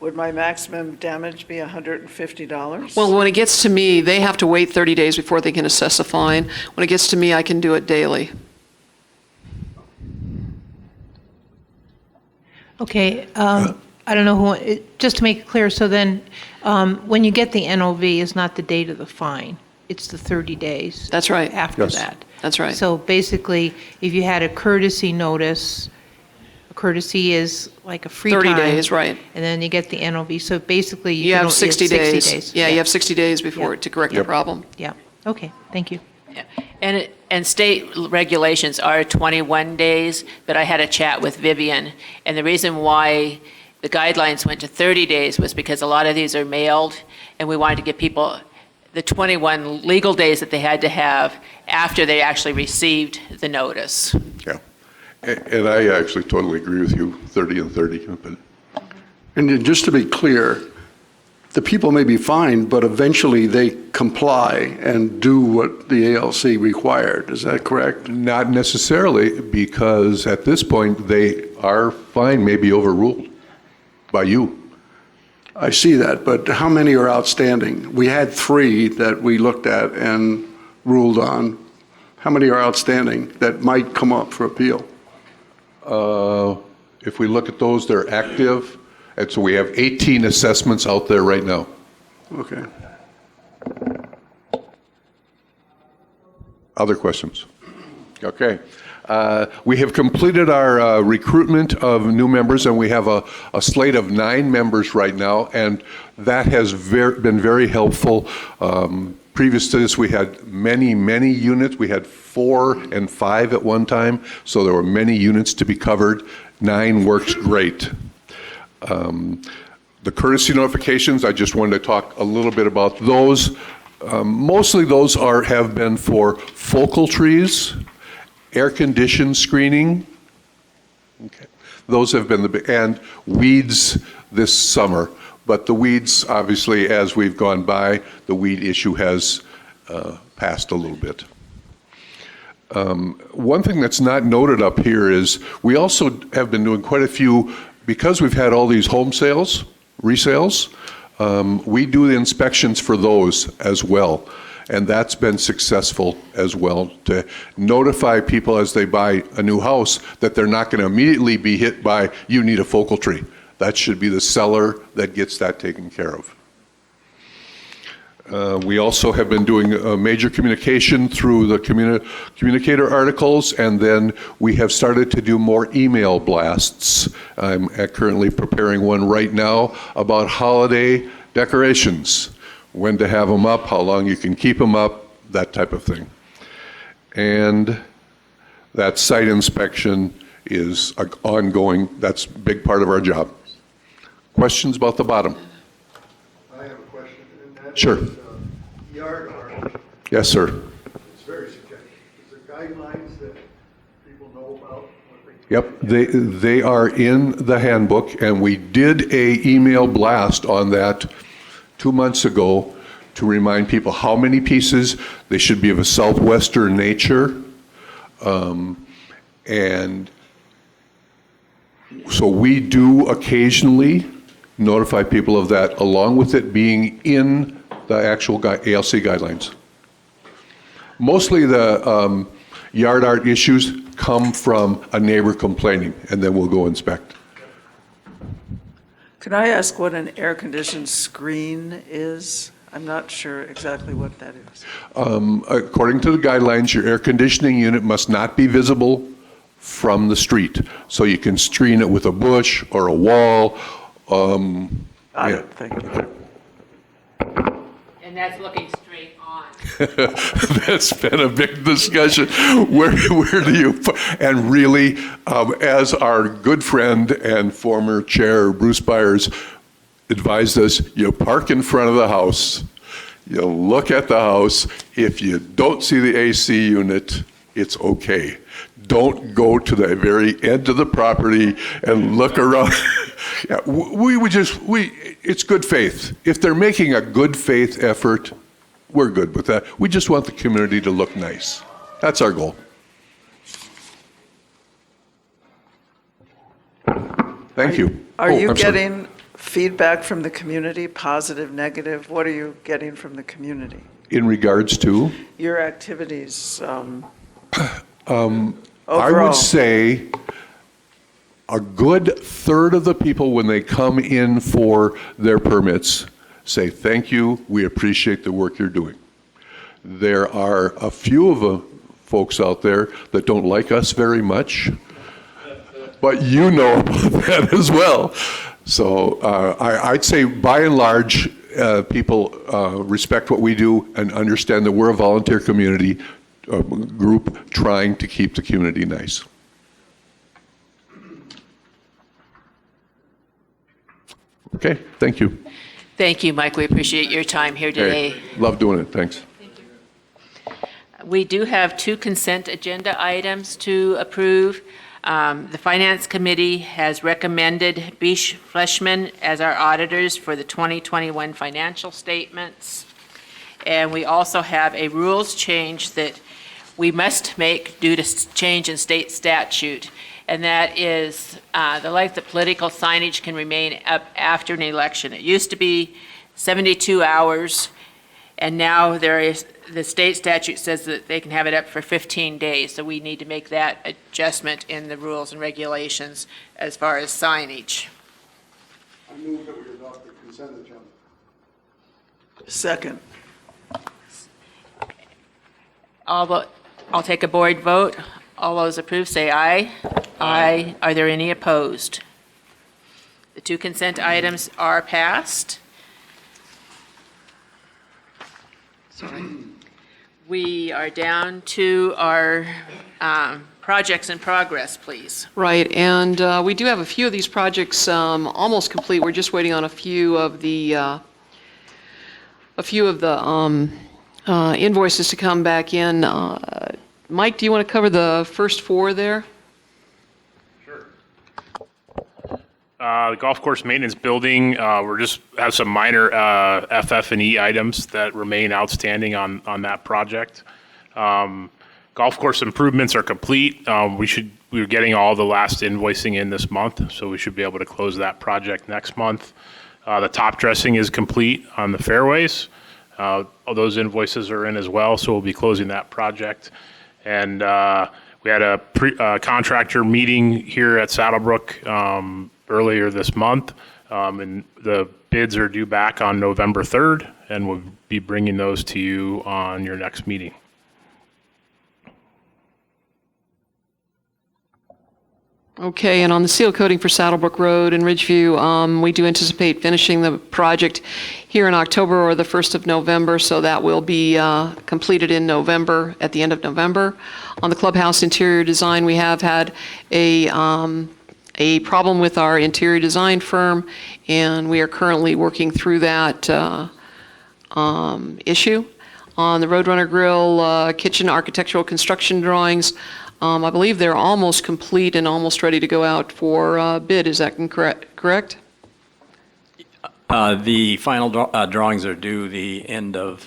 would my maximum damage be $150? Well, when it gets to me, they have to wait 30 days before they can assess a fine. When it gets to me, I can do it daily. Okay, I don't know who, just to make it clear, so then, when you get the NOV, is not the date of the fine, it's the 30 days. That's right. After Yes. that. That's right. So basically, if you had a courtesy notice, a courtesy is like a free time. 30 days, right. And then you get the NOV, so basically You you can have only- 60 it's days. Yeah, you have 60 days before Yeah. to correct the Yep. problem. Yeah, okay, thank you. Yeah. And state regulations are 21 days, but I had a chat with Vivian, and the reason why the guidelines went to 30 days was because a lot of these are mailed, and we wanted to give people the 21 legal days that they had to have after they actually received the notice. Yeah. And I actually totally agree with you, 30 and 30. But And then just to be clear, the people may be fined, but eventually they comply and do what the ALC required. Is that correct? not necessarily, because at this point, our fine may be overruled by you. I see that, but how many are outstanding? We had 3 that we looked at and ruled on. How many are outstanding that might come up for appeal? If we look at those, they're active, and so we have 18 assessments out there right now. Okay. Other questions? Okay. We have completed our recruitment of new members, and we have a slate of 9 members right now, and that has been very helpful. Previous to this, we had many units. We had 4 and 5 at one time, so there were many units to be covered. 9 works great. The courtesy notifications, I just wanted to talk a little bit about those. Mostly those have been for focal trees, air-conditioned screening. Okay. Those have been and weeds this summer. But the weeds, obviously, as we've gone by, the weed issue has passed a little bit. One thing that's not noted up here is we also have been doing quite a few, because we've had all these home sales, resales, we do the inspections for those as well. And that's been successful as well, to notify people as they buy a new house that they're not going to immediately be hit by, you need a focal tree. That should be the seller that gets that taken care of. We also have been doing major communication through the communicator articles, and then we have started to do more email blasts. I'm currently preparing one right now about holiday decorations, when to have them up, how long you can keep them up, that type of thing. And that site inspection is ongoing. That's a big part of our job. Questions about the bottom? I have a question. And that Sure. is, yard art. Yes, sir. It's very subjective. Is there guidelines that people know about? Yep, they are in the handbook, and we did a email blast on that 2 months ago to remind people how many pieces. They should be of a southwestern nature. And so we do occasionally notify people of that, along with it being in the actual ALC guidelines. Mostly the yard art issues come from a neighbor complaining, and then we'll go inspect. Can I ask what an air-conditioned screen is? I'm not sure exactly what that is. According to the guidelines, your air conditioning unit must not be visible from the street. So you can screen it with a bush or a wall. Got it, thank you. And that's looking straight on. That's been a big discussion. Where do you, and really, as our good friend and former chair, Bruce Byers, advised us, you park in front of the house, You look at the house. If you don't see the AC unit, it's okay. Don't go to the very end of the property and look around. Yeah, it's good faith. If they're making a good faith effort, we're good with that. We just want the community to look nice. That's our goal. Thank you. Are you I'm sorry. getting feedback from the community, positive, negative? What are you getting from the community? In regards to? Your activities, I overall. would say a good third of the people, when they come in for their permits, say, thank you, we appreciate the work you're doing. There are a few of the folks out there that don't like us very much, but you know about that as well. So I'd say by and large, people respect what we do and understand that we're a volunteer community group trying to keep the community nice. Okay, thank you. Thank you, Mike. We appreciate your time here today. Hey, love doing it, thanks. We do have 2 consent agenda items to approve. The Finance Committee has recommended Bish Fleshman as our auditors for the 2021 financial statements. And we also have a rules change that we must make due to change in state statute. And that is the length that political signage can remain up after an election. It used to be 72 hours, and now the state statute says that they can have it up for 15 days. So we need to make that adjustment in the rules and regulations as far as signage. I move that we adopt the consent agenda. Second. I'll take a board vote. All those approved, say aye. Aye. Are there any opposed? The 2 consent items are passed. Sorry. We are down to our projects in progress, please. Right, and we do have a few of these projects almost complete. We're just waiting on a few of the invoices to come back in. Mike, do you want to cover the first 4 there? The golf course maintenance building, we're just have some minor FF&E items that remain outstanding on that project. Golf course improvements are complete. We're getting all the last invoicing in this month, so we should be able to close that project next month. The top dressing is complete on the fairways. All those invoices are in as well, so we'll be closing that project. And we had a contractor meeting here at Saddlebrook earlier this month, and the bids are due back on November 3rd, and we'll be bringing those to you on your next meeting. Okay, and on the seal coating for Saddlebrook Road in Ridgeview, we do anticipate finishing the project here in October or the 1st of November, so that will be completed in November, at the end of November. On the clubhouse interior design, we have had a problem with our interior design firm, and we are currently working through that issue. On the Roadrunner Grill kitchen architectural construction drawings, I believe they're almost complete and almost ready to go out for bid. Is that correct? The final drawings are due the end of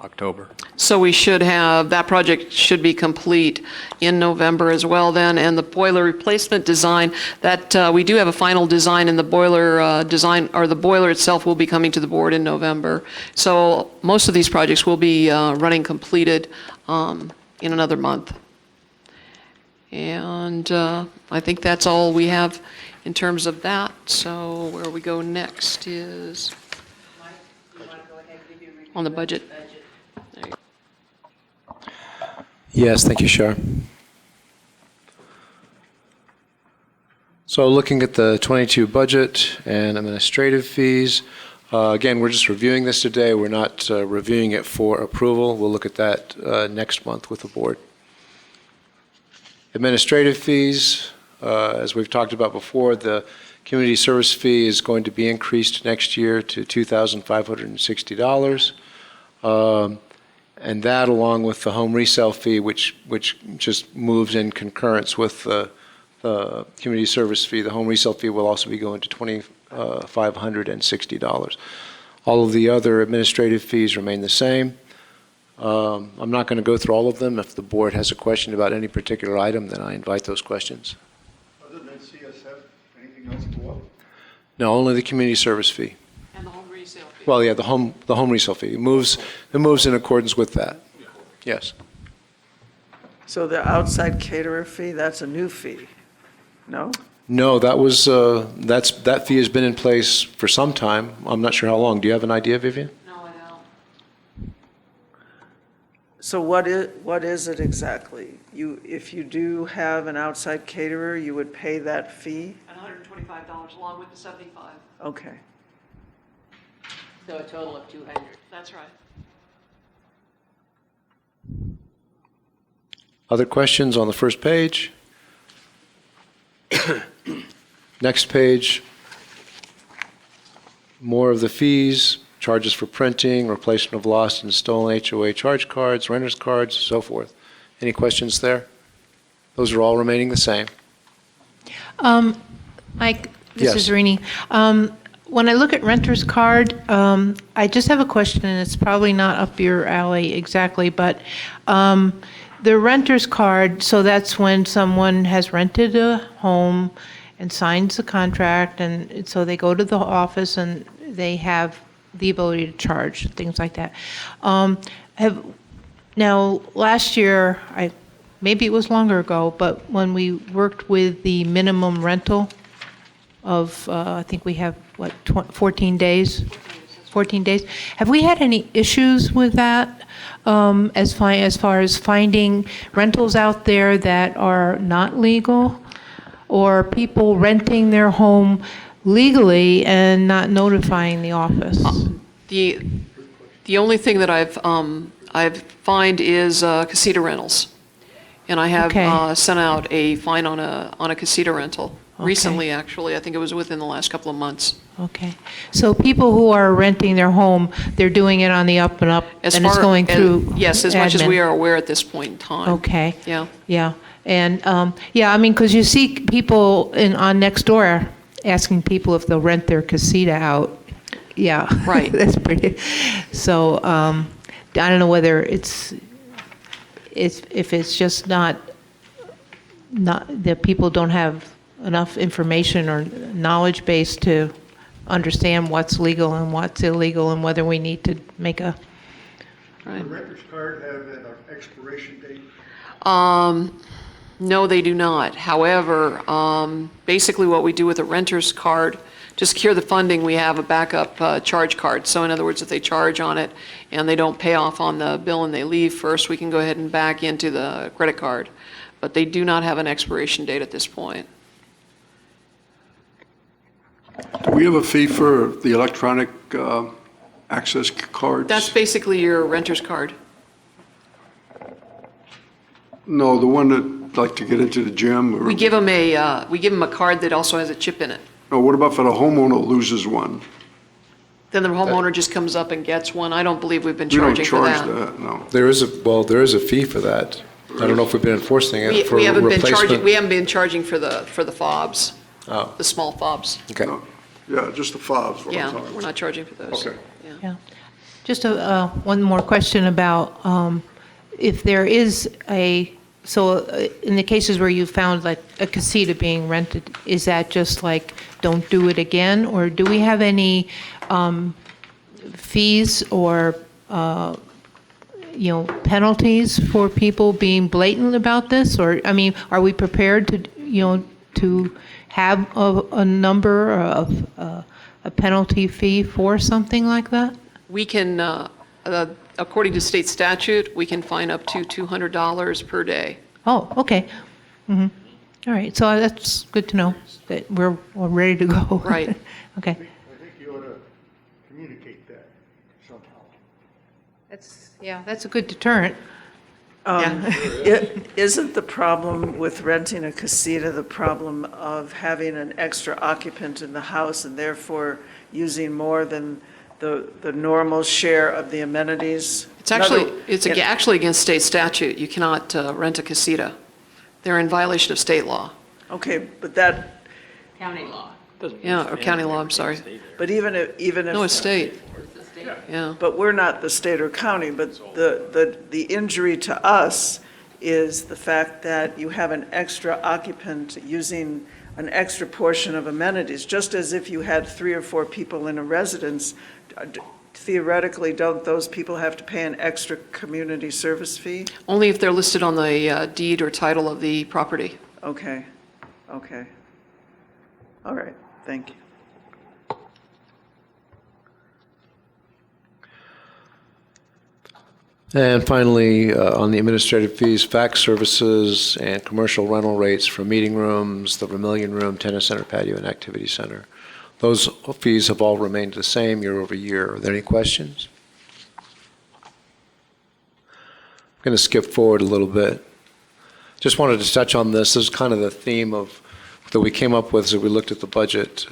October. So we should have, that project should be complete in November as well then. And the boiler replacement design, that we do have a final design, and the boiler design, or the boiler itself, will be coming to the board in November. So most of these projects will be running completed in another month. And I think that's all we have in terms of that. So where we go next is on the budget. Yes, thank you, Shar. So looking at the 22 budget and administrative fees, again, we're just reviewing this today. We're not reviewing it for approval. We'll look at that next month with the board. Administrative fees, as we've talked about before, the community service fee is going to be increased next year to $2,560. And that, along with the home resale fee, which just moves in concurrence with the community service fee, the home resale fee will also be going to $2,560. All of the other administrative fees remain the same. I'm not going to go through all of them. If the board has a question about any particular item, then I invite those questions. Other than CSF, anything else go up? No, only the community service fee. And the home resale fee. Well, yeah, the home resale fee. It moves in accordance with that. Yes. So the outside caterer fee, that's a new fee? No? No, that fee has been in place for some time. I'm not sure how long. Do you have an idea, Vivian? No, I don't. So what is it exactly? If you do have an outside caterer, you would pay that fee? $125 along with the 75. Okay. So a total of 200. That's right. Other questions on the first page? Next page, more of the fees, charges for printing, replacement of lost and stolen HOA charge cards, renter's cards, so forth. Any questions there? Those are all remaining the same. Mike, this Yes. is Rini. When I look at renter's card, I just have a question, and it's probably not up your alley exactly, but the renter's card, so that's when someone has rented a home and signs the contract, and so they go to the office and they have the ability to charge, things like that. Now, last year, maybe it was longer ago, but when we worked with the minimum rental of, I think we have, 14 days? 14 days. Have we had any issues with that as far as finding rentals out there that are not legal, or people renting their home legally and not notifying the office? The only thing that I've find is casita rentals, and I have Okay. sent out a fine on a casita rental Okay. recently. Actually, I think it was within the last couple of months. Okay. So people who are renting their home, they're doing it on the up and up, and it's going through yes, as much as admin. we are aware at this point in time. Okay. Yeah. Yeah. And, yeah, I mean, because you see people on Nextdoor asking people if they'll rent their casita out. Yeah. Right. That's pretty, so, I don't know whether if it's just not that people don't have enough information or knowledge base to understand what's legal and what's illegal, and whether we need to make a. Right. The renter's card have an expiration date? No, they do not. However, basically what we do with a renter's card, to secure the funding, we have a backup charge card. So in other words, if they charge on it and they don't pay off on the bill and they leave first, we can go ahead and back into the credit card. But they do not have an expiration date at this point. Do we have a fee for the electronic access cards? That's basically your renter's card. No, the one that, like to get into the gym? Or We give them a card that also has a chip in it. No, what about for the homeowner loses one? Then the homeowner just comes up and gets one. I don't believe we've been We don't charging for charge that. that, no. There is a fee for that. I don't know if we've been enforcing it for We haven't been replacement. charging for the fobs, Oh, the small fobs. okay. No. Yeah, just the fobs. what I'm Yeah, talking we're about. not charging for those. Okay. Yeah. Just one more question about if there is in the cases where you found like a casita being rented, is that just like, don't do it again? Or do we have any fees or, penalties for people being blatant about this? Or, I mean, are we prepared to have a number of a penalty fee for something like that? We can, according to state statute, we can fine up to $200 per day. Oh, okay. All right, so that's good to know, that we're ready to go. Right. Okay. I think you ought to communicate that somehow. That's a good deterrent. Isn't the problem with renting a casita the problem of having an extra occupant in the house and therefore using more than the normal share of the amenities? It's actually against state statute. You cannot rent a casita. They're in violation of state law. Okay, but that, County law. Yeah, or county law, I'm sorry. but even if. No, it's state. Yeah. But we're not the state or county, but the injury to us is the fact that you have an extra occupant using an extra portion of amenities, just as if you had 3 or 4 people in a residence. Theoretically, don't those people have to pay an extra community service fee? Only if they're listed on the deed or title of the property. Okay, okay. All right, thank you. And finally, on the administrative fees, fax services and commercial rental rates for meeting rooms, the Vermillion Room, Tennis Center, Patio, and Activity Center. Those fees have all remained the same year over year. Are there any questions? I'm going to skip forward a little bit. Just wanted to touch on this. This is kind of the theme that we came up with as we looked at the budget.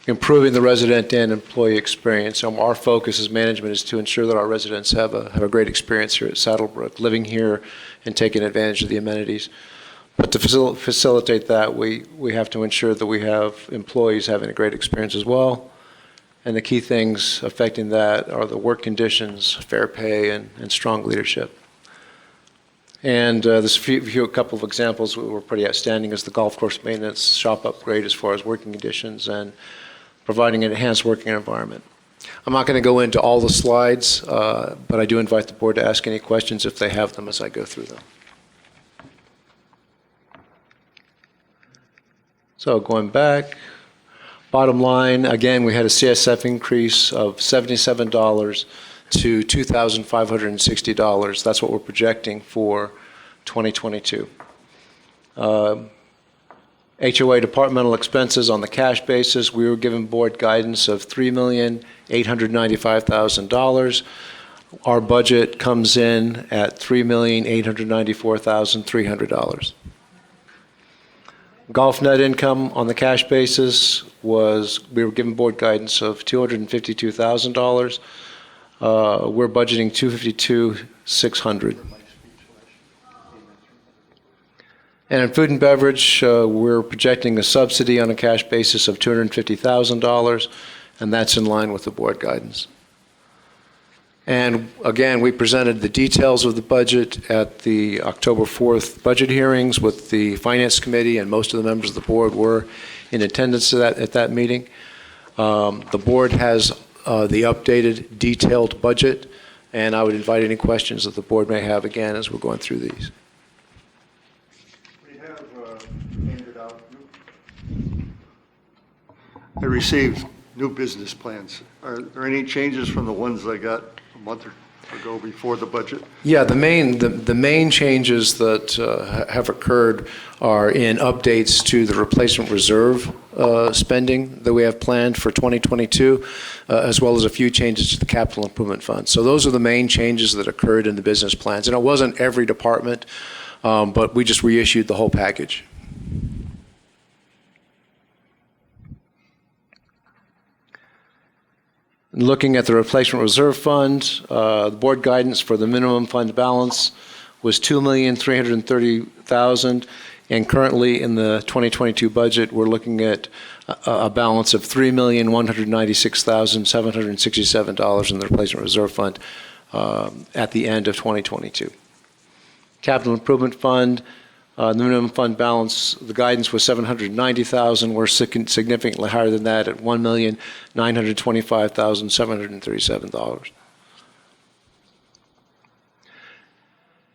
Improving the resident and employee experience. Our focus as management is to ensure that our residents have a great experience here at Saddlebrook, living here and taking advantage of the amenities. But to facilitate that, we have to ensure that we have employees having a great experience as well. And the key things affecting that are the work conditions, fair pay, and strong leadership. And there's a couple of examples that were pretty outstanding is the golf course maintenance, shop upgrade as far as working conditions, and providing an enhanced working environment. I'm not going to go into all the slides, but I do invite the board to ask any questions if they have them as I go through them. So going back, bottom line, again, we had a CSF increase of $77 to $2,560. That's what we're projecting for 2022. HOA departmental expenses on the cash basis, we were given board guidance of $3,895,000. Our budget comes in at $3,894,300. Golf net income on the cash basis we were given board guidance of $252,000. We're budgeting $252,600. And in food and beverage, we're projecting a subsidy on a cash basis of $250,000, and that's in line with the board guidance. And again, we presented the details of the budget at the October 4th budget hearings with the Finance Committee, and most of the members of the board were in attendance at that meeting. The board has the updated, detailed budget, and I would invite any questions that the board may have again as we're going through these. I received new business plans. Are there any changes from the ones I got a month ago before the budget? Yeah, the main changes that have occurred are in updates to the replacement reserve spending that we have planned for 2022, as well as a few changes to the capital improvement fund. So those are the main changes that occurred in the business plans. And it wasn't every department, but we just reissued the whole package. Looking at the replacement reserve fund, the board guidance for the minimum fund balance was $2,330,000, and currently in the 2022 budget, we're looking at a balance of $3,196,767 in the replacement reserve fund at the end of 2022. Capital improvement fund, the minimum fund balance, the guidance was $790,000. We're significantly higher than that at $1,925,737.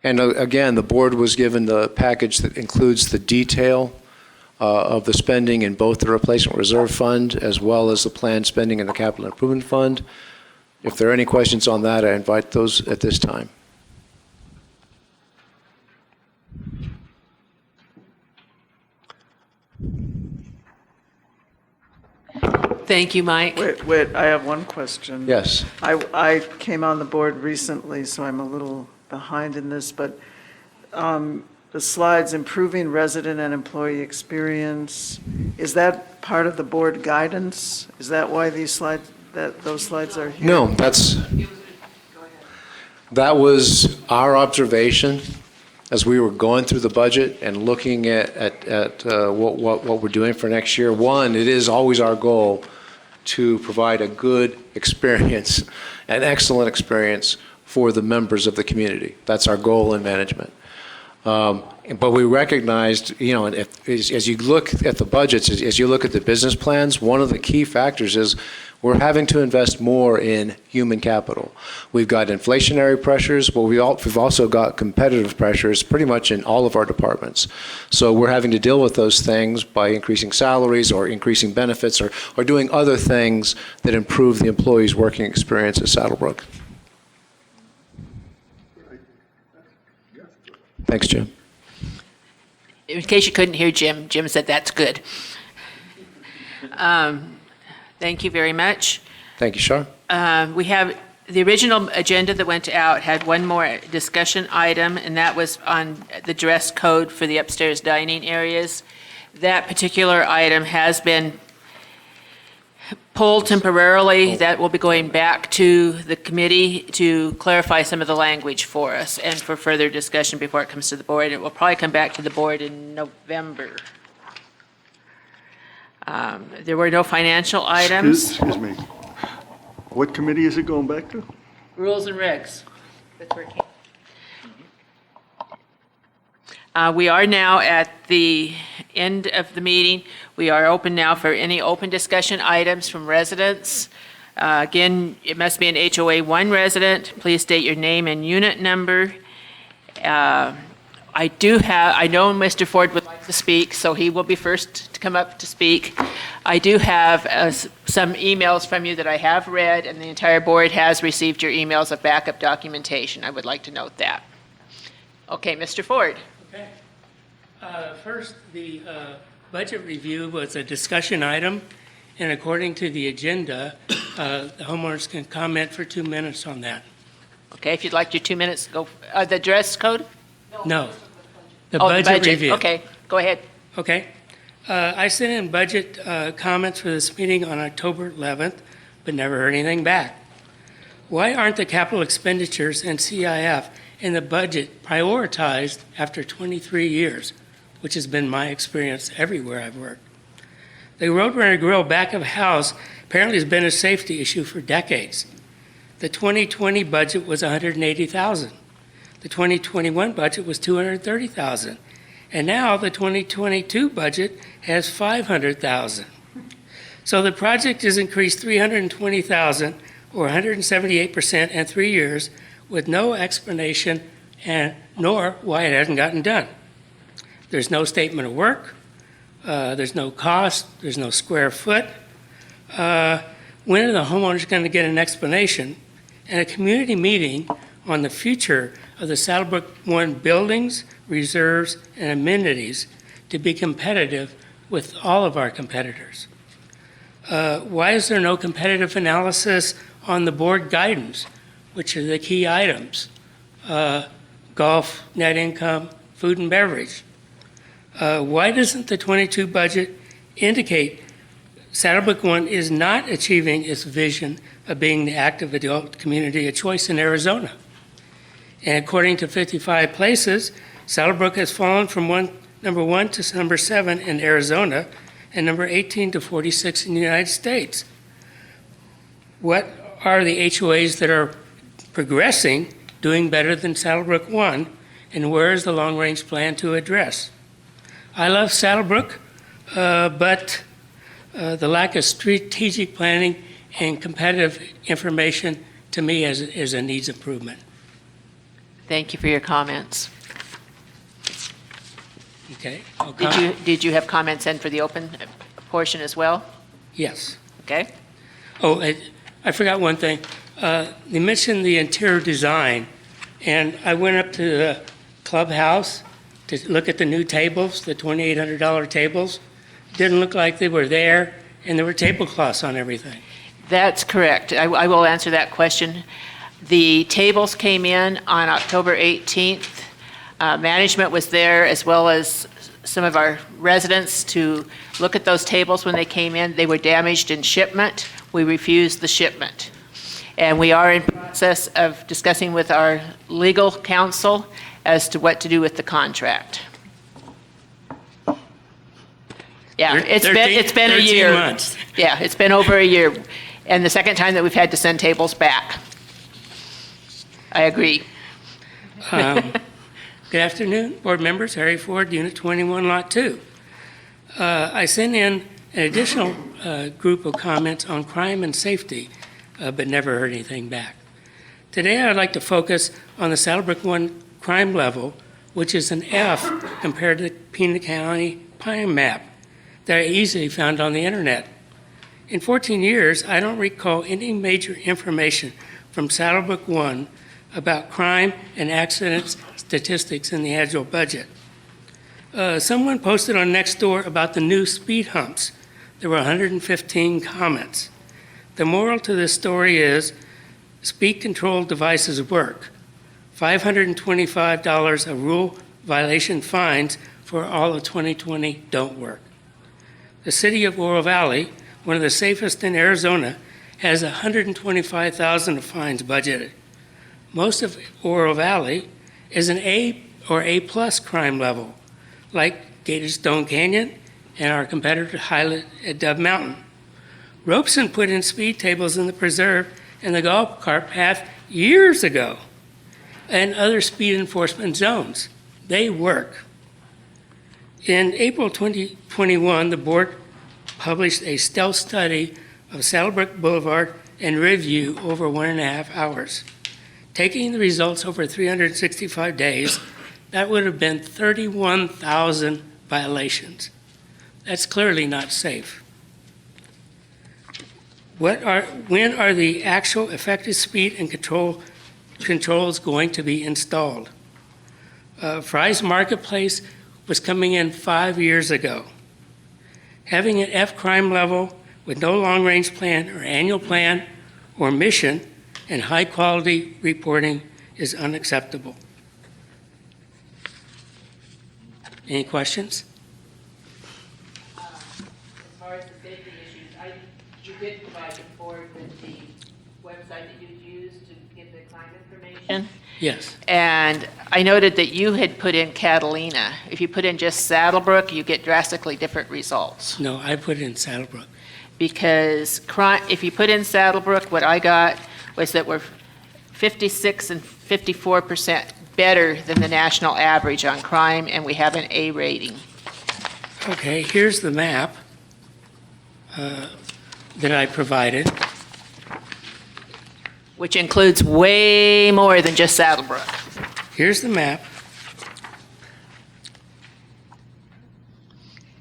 And again, the board was given the package that includes the detail of the spending in both the replacement reserve fund as well as the planned spending in the capital improvement fund. If there are any questions on that, I invite those at this time. Thank you, Mike. Wait, I have one question. Yes. I came on the board recently, so I'm a little behind in this, but the slides, improving resident and employee experience, is that part of the board guidance? Is that why these slides, that those slides are here? No, that was our observation as we were going through the budget and looking at what we're doing for next year. One, it is always our goal to provide a good experience, an excellent experience for the members of the community. That's our goal in management. But we recognized, you know, as you look at the budgets, as you look at the business plans, one of the key factors is we're having to invest more in human capital. We've got inflationary pressures, but we've also got competitive pressures pretty much in all of our departments. So we're having to deal with those things by increasing salaries or increasing benefits or doing other things that improve the employees' working experience at Saddlebrook. Thanks, Jim. In case you couldn't hear Jim, Jim said that's good. Thank you very much. Thank you, Shar. We have, the original agenda that went out had one more discussion item, and that was on the dress code for the upstairs dining areas. That particular item has been pulled temporarily. That will be going back to the committee to clarify some of the language for us and for further discussion before it comes to the board. It will probably come back to the board in November. There were no financial items. Excuse me. What committee is it going back to? Rules and regs. That's where it came. We are now at the end of the meeting. We are open now for any open discussion items from residents. Again, it must be an HOA 1 resident. Please state your name and unit number. I know Mr. Ford would like to speak, so he will be first to come up to speak. I do have some emails from you that I have read, and the entire board has received your emails of backup documentation. I would like to note that. Okay, Mr. Ford. Okay. First, the budget review was a discussion item, and according to the agenda, the homeowners can comment for 2 minutes on that. Okay, if you'd like your 2 minutes, go. The dress code? No. The budget review. Okay, go ahead. Okay. I sent in budget comments for this meeting on October 11th, but never heard anything back. Why aren't the capital expenditures and CIF in the budget prioritized after 23 years, which has been my experience everywhere I've worked? The Roadrunner Grill back of house apparently has been a safety issue for decades. The 2020 budget was $180,000. The 2021 budget was $230,000. And now the 2022 budget has $500,000. So the project has increased $320,000 or 178% in 3 years with no explanation and nor why it hasn't gotten done. There's no statement of work. There's no cost. There's no square foot. When are the homeowners going to get an explanation and a community meeting on the future of the Saddlebrook 1 buildings, reserves, and amenities to be competitive with all of our competitors? Why is there no competitive analysis on the board guidance, which are the key items? Golf, net income, food and beverage. Why doesn't the 22 budget indicate Saddlebrook 1 is not achieving its vision of being the active adult community of choice in Arizona? And according to 55 Places, Saddlebrook has fallen from number 1 to number 7 in Arizona and number 18 to 46 in the United States. What are the HOAs that are progressing, doing better than Saddlebrook 1, and where is the long-range plan to address? I love Saddlebrook, but the lack of strategic planning and competitive information to me is a needs improvement. Thank you for your comments. Okay. Did you have comments in for the open portion as well? Yes. Okay. Oh, I forgot one thing. You mentioned the interior design, and I went up to the clubhouse to look at the new tables, the $2,800 tables. Didn't look like they were there, and there were tablecloths on everything. That's correct. I will answer that question. The tables came in on October 18th. Management was there as well as some of our residents to look at those tables when they came in. They were damaged in shipment. we refused the shipment. And we are in process of discussing with our legal counsel as to what to do with the contract. Yeah, it's been a 13 year. months. Yeah, it's been over a year. And the second time that we've had to send tables back. I agree. Good afternoon, board members. Harry Ford, Unit 21, Lot 2. I sent in an additional group of comments on crime and safety, but never heard anything back. Today, I'd like to focus on the Saddlebrook 1 crime level, which is an F compared to the Pena County crime map that I easily found on the internet. In 14 years, I don't recall any major information from Saddlebrook 1 about crime and accidents statistics in the annual budget. Someone posted on Nextdoor about the new speed humps. There were 115 comments. The moral to this story is speed control devices work. $525 of rule violation fines for all of 2020 don't work. The city of Oro Valley, one of the safest in Arizona, has $125,000 of fines budgeted. Most of Oro Valley is an A or A plus crime level, like Gator Stone Canyon and our competitor Highland at Dove Mountain. Robeson put in speed tables in the preserve and the golf cart path years ago, and other speed enforcement zones. They work. In April 2021, the board published a stealth study of Saddlebrook Boulevard and review over 1.5 hours. Taking the results over 365 days, that would have been 31,000 violations. That's clearly not safe. When are the actual effective speed and controls going to be installed? Fry's Marketplace was coming in 5 years ago. Having an F crime level with no long-range plan or annual plan or mission and high-quality reporting is unacceptable. Any questions? As far as the safety issues, you did provide the board with the website that you used to give the crime information. Yes. And I noted that you had put in Catalina. If you put in just Saddlebrook, you get drastically different results. No, I put in Saddlebrook. Because if you put in Saddlebrook, what I got was that we're 56 and 54% better than the national average on crime, and we have an A rating. Okay, here's the map that I provided. Which includes way more than just Saddlebrook. Here's the map.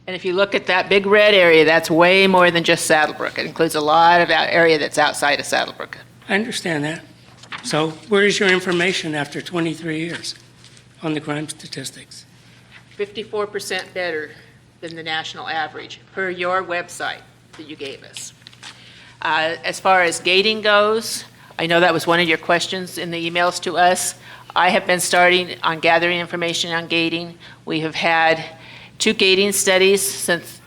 And if you look at that big red area, that's way more than just Saddlebrook. It includes a lot of that area that's outside of Saddlebrook. I understand that. So where is your information after 23 years on the crime statistics? 54% better than the national average per your website that you gave us. As far as gating goes, I know that was one of your questions in the emails to us. I have been starting on gathering information on gating. We have had 2 gating studies since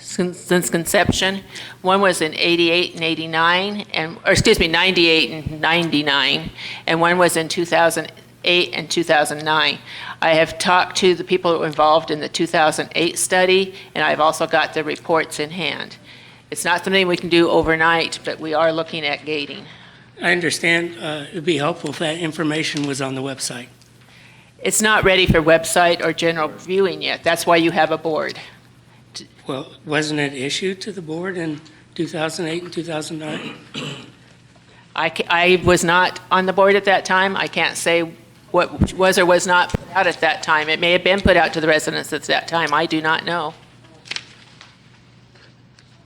since conception. One was in 88 and 89, or excuse me, 98 and 99, and one was in 2008 and 2009. I have talked to the people who were involved in the 2008 study, and I've also got the reports in hand. It's not something we can do overnight, but we are looking at gating. I understand it would be helpful if that information was on the website. It's not ready for website or general viewing yet. That's why you have a board. Well, wasn't it issued to the board in 2008 and 2009? I was not on the board at that time. I can't say what was or was not put out at that time. It may have been put out to the residents at that time. I do not know.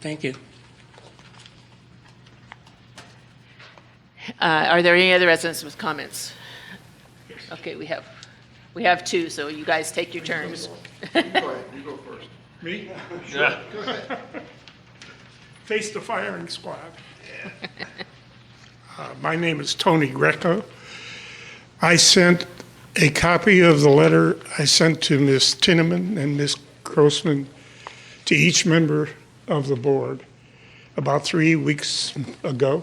Thank you. Are there any other residents with comments? Okay, we have 2, so you guys take your turns. Go ahead, you go first. Me? Sure. Go ahead. Face the firing squad. My name is Tony Greco. I sent a copy of the letter I sent to Ms. Tinneman and Ms. Grossman to each member of the board. about 3 weeks ago,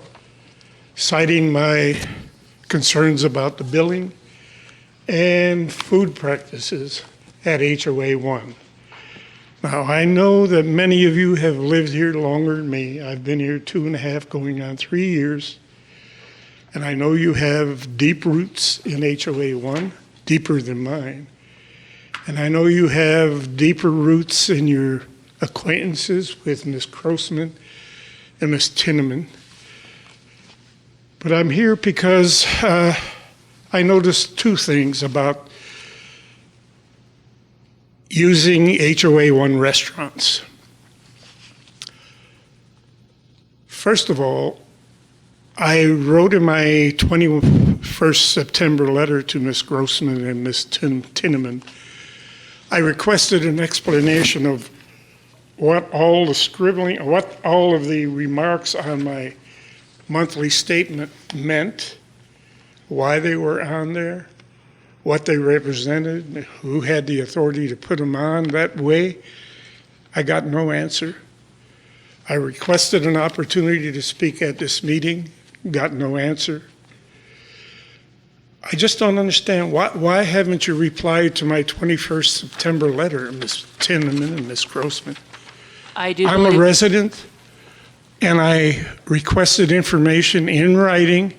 citing my concerns about the billing and food practices at HOA 1. Now, I know that many of you have lived here longer than me. I've been here 2.5, going on 3 years. And I know you have deep roots in HOA 1, deeper than mine. And I know you have deeper roots in your acquaintances with Ms. Grossman and Ms. Tinneman. But I'm here because I noticed two things about using HOA 1 restaurants. First of all, I wrote in my 21st September letter to Ms. Grossman and Ms. Tinneman, I requested an explanation of what all of the remarks on my monthly statement meant, why they were on there, what they represented, who had the authority to put them on that way. I got no answer. I requested an opportunity to speak at this meeting, got no answer. I just don't understand, why haven't you replied to my 21st September letter, Ms. Tinneman and Ms. Grossman? I'm a resident, and I requested information in writing.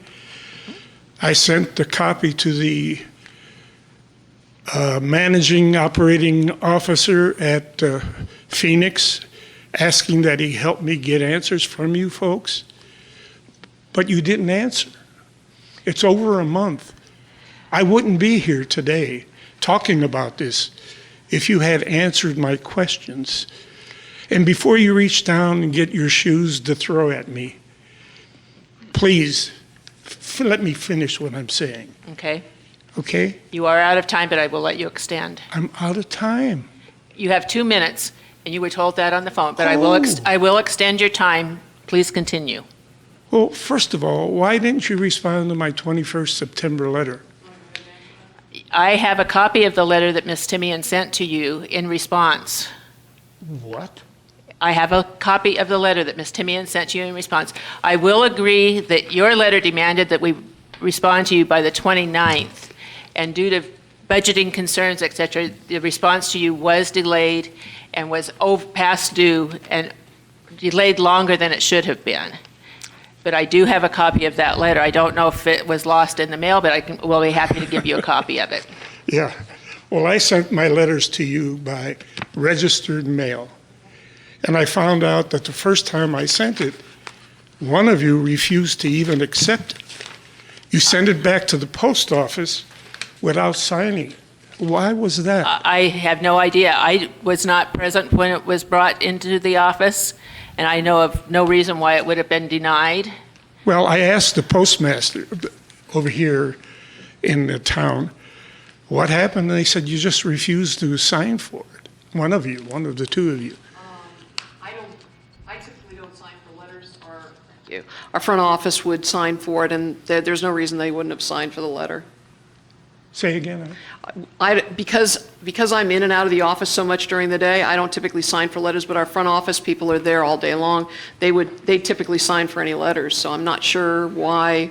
I sent the copy to the managing operating officer at Phoenix, asking that he help me get answers from you folks. But you didn't answer. It's over a month. I wouldn't be here today talking about this if you had answered my questions. And before you reach down and get your shoes to throw at me, please let me finish what I'm saying. Okay. Okay? You are out of time, but I will let you extend. I'm out of time. You have 2 minutes, and you were told that on the phone, but I will extend your time. Please continue. Well, first of all, why didn't you respond to my 21st September letter? I have a copy of the letter that Ms. Timian sent to you in response. What? I have a copy of the letter that Ms. Timian sent to you in response. I will agree that your letter demanded that we respond to you by the 29th, and due to budgeting concerns, et cetera, the response to you was delayed and was past due and delayed longer than it should have been. But I do have a copy of that letter. I don't know if it was lost in the mail, but we'll be happy to give you a copy of it. Yeah. Well, I sent my letters to you by registered mail. And I found out that the first time I sent it, one of you refused to even accept it. You sent it back to the post office without signing. Why was that? I have no idea. I was not present when it was brought into the office, and I know of no reason why it would have been denied. Well, I asked the postmaster over here in the town, what happened? And they said, you just refused to sign for it. One of the two of you. I typically don't sign for letters. Our front office would sign for it, and there's no reason they wouldn't have signed for the letter. Say again. Because I'm in and out of the office so much during the day, I don't typically sign for letters, but our front office people are there all day long. They typically sign for any letters, so I'm not sure why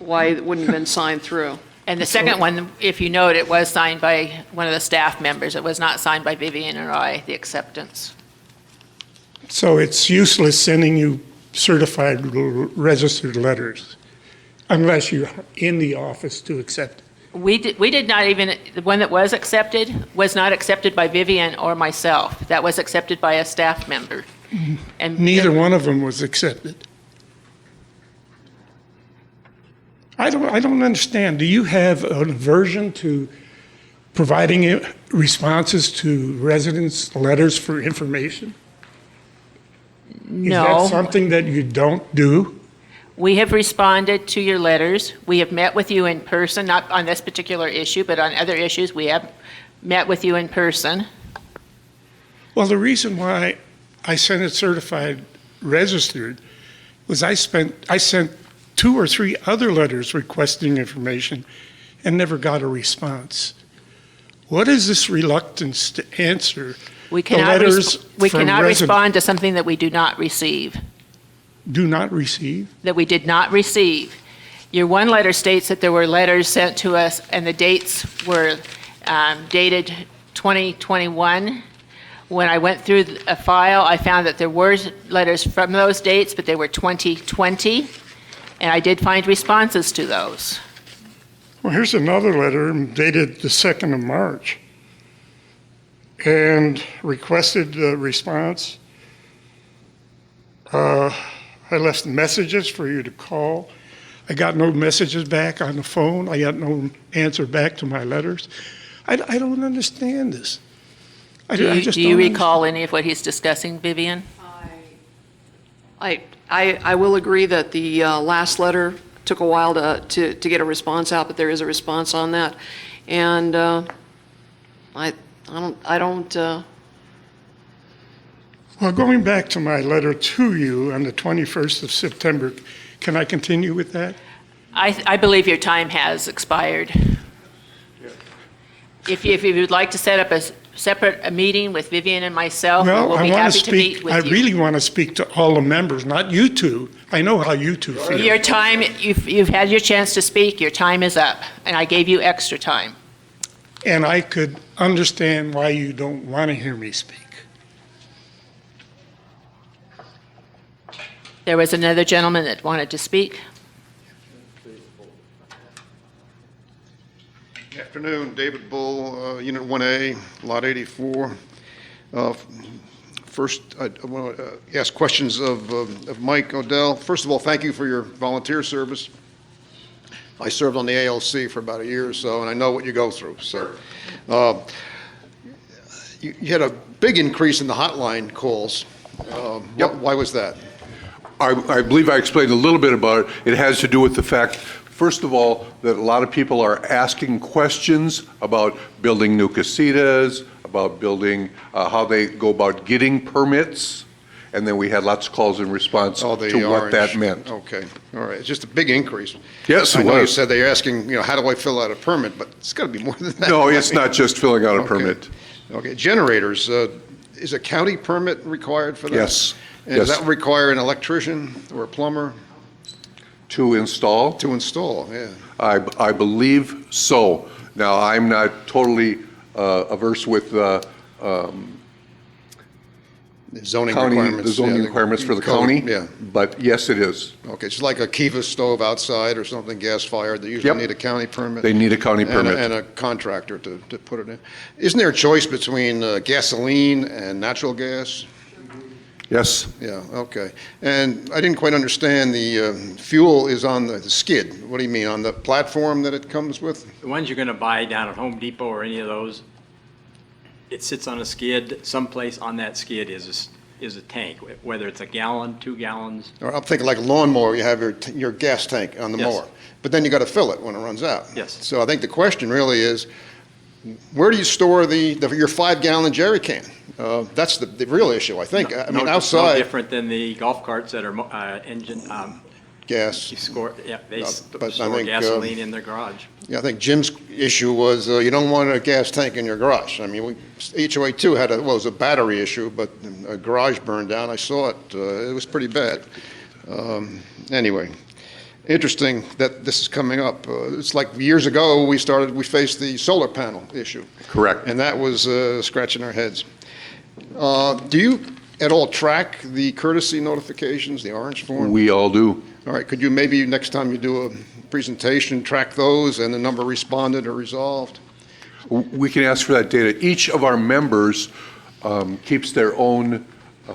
it wouldn't have been signed through. And the second one, if you note, it was signed by one of the staff members. It was not signed by Vivian or I, the acceptance. So it's useless sending you certified registered letters unless you're in the office to accept it. We did not even, the one that was not accepted by Vivian or myself. That was accepted by a staff member. And neither one of them was accepted. I don't understand. Do you have an aversion to providing responses to residents' letters for information? No. Is that something that you don't do? We have responded to your letters. We have met with you in person, not on this particular issue, but on other issues, we have met with you in person. Well, the reason why I sent it certified registered was I sent 2 or 3 other letters requesting information and never got a response. What is this reluctance to answer We the letters we from cannot residents? respond to something that we do not receive. do not receive? That we did not receive. Your one letter states that there were letters sent to us, and the dates were dated 2021. When I went through a file, I found that there were letters from those dates, but they were 2020, and I did find responses to those. Well, here's another letter dated the 2nd of March and requested a response. I left messages for you to call. I got no messages back on the phone. I got no answer back to my letters. I don't understand this. Do you recall any of what he's discussing, Vivian? I will agree that the last letter took a while to get a response out, but there is a response on that. And I don't. Well, going back to my letter to you on the 21st of September, can I continue with that? I believe your time has expired. If you would like to set up a separate meeting with Vivian and myself, Well, we'll I be want to happy to meet speak, with I you. really want to speak to all the members, not you two. I know how you two feel. Your time, you've had your chance to speak, your time is up, and I gave you extra time. And I could understand why you don't want to hear me speak. There was another gentleman that wanted to speak. Good afternoon, David Bull, Unit 1A, Lot 84. First, I want to ask questions of Mike Odell. First of all, thank you for your volunteer service. I served on the ALC for about a year or so, and I know what you go through. So, you had a big increase in the hotline calls. Why was that? I believe I explained a little bit about it. It has to do with the fact, first of all, that a lot of people are asking questions about building new casitas, about building, how they go about getting permits, and then we had lots of calls in response to what that meant. Okay, all right. It's just a big increase. Yes, it I know you was. said they're asking, how do I fill out a permit? But it's got to be more than that. No, it's not just filling out a permit. Okay, generators, is a county permit required for that? Yes. And does that require an electrician or a plumber? To install? To install, yeah. I believe so. Now, I'm not totally averse with zoning county, requirements. the zoning requirements for the county. Yeah. But yes, it is. Okay, it's like a Kiva stove outside or something gas-fired, they usually need a county permit. They need a county permit. And a contractor to put it in. Isn't there a choice between gasoline and natural gas? Yes. Yeah, okay. And I didn't quite understand, the fuel is on the skid. What do you mean, on the platform that it comes with? The ones you're going to buy down at Home Depot or any of those, it sits on a skid. Someplace on that skid is a tank, whether it's a gallon, 2 gallons. Or I'm thinking like a lawnmower, you have your gas tank on the Yes. mower. But then you got to fill it when it runs out. Yes. So I think the question really is, where do you store your 5-gallon jerry can? That's the real issue, I think. I mean, No outside. different than the golf carts that are engine, Gas. you score, yeah, they But I store think, gasoline in their garage. Yeah, I think Jim's issue was you don't want a gas tank in your garage. I mean, HOA 2 had it was a battery issue, but a garage burned down. I saw it. It was pretty bad. Anyway, interesting that this is coming up. It's like years ago we faced the solar panel issue. Correct. And that was scratching our heads. Do you at all track the courtesy notifications, the orange form? We all do. All right, could you maybe next time you do a presentation, track those and the number responded or resolved? We can ask for that data. Each of our members keeps their own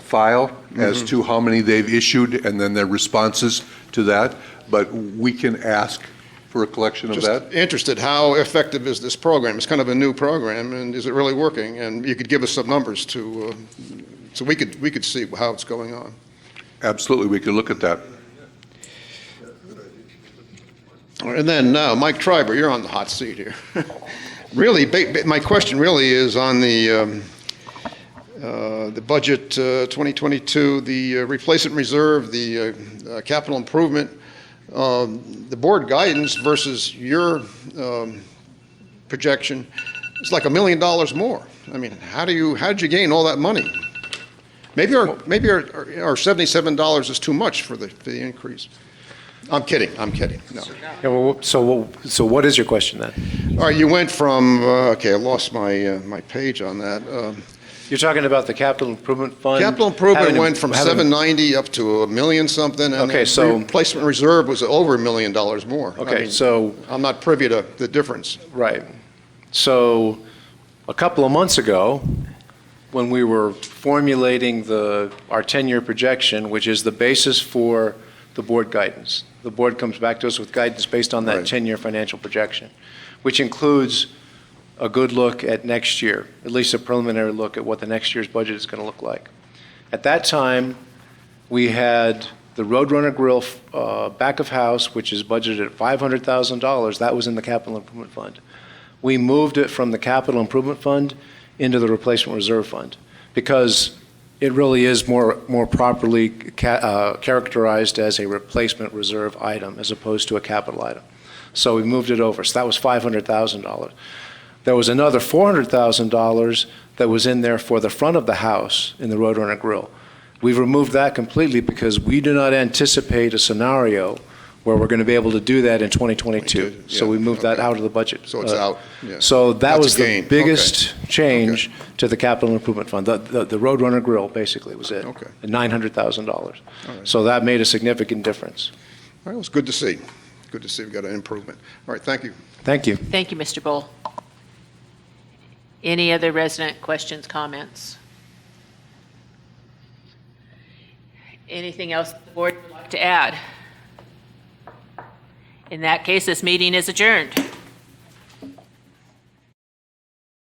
file as to how many they've issued and then their responses to that, but we can ask for a collection of that. Just interested, how effective is this program? It's kind of a new program, and is it really working? And you could give us some numbers to, so we could see how it's going on. Absolutely, we could look at that. And then now, Mike Triber, you're on the hot seat here. Really, my question really is on the budget 2022, the replacement reserve, the capital improvement, the board guidance versus your projection. It's like $1 million more. I mean, how did you gain all that money? Maybe our $77 is too much for the increase. I'm kidding, no. Yeah, well, so what is your question then? All right, you went from, okay, I lost my page on that. You're talking about the capital improvement fund? Capital improvement having- went from having- 790 up to $1 million something, and Okay, so- replacement reserve was over $1 million more. I Okay, mean, so, I'm not privy to the difference. right. So, a couple of months ago, when we were formulating our 10-year projection, which is the basis for the board guidance, the board comes back to us with guidance based on that Right. 10-year financial projection, which includes a good look at next year, at least a preliminary look at what the next year's budget is going to look like. At that time, we had the Roadrunner Grill back of house, which is budgeted at $500,000. That was in the capital improvement fund. We moved it from the capital improvement fund into the replacement reserve fund because it really is more properly characterized as a replacement reserve item as opposed to a capital item. So we moved it over. So that was $500,000. There was another $400,000 that was in there for the front of the house in the Roadrunner Grill. We've removed that completely because we do not anticipate a scenario where we're going to be able to do that in 2022. So we moved that out of the budget. So it's out, yeah. So that That's was a the gain. biggest change to the capital improvement fund. The Roadrunner Grill basically was it. Okay. $900,000. So that made a significant difference. All right, it was good to see. Good to see we got an improvement. All right, thank you. Thank you. Thank you, Mr. Bull. Any other resident questions, comments? Anything else the board would like to add? In that case, this meeting is adjourned.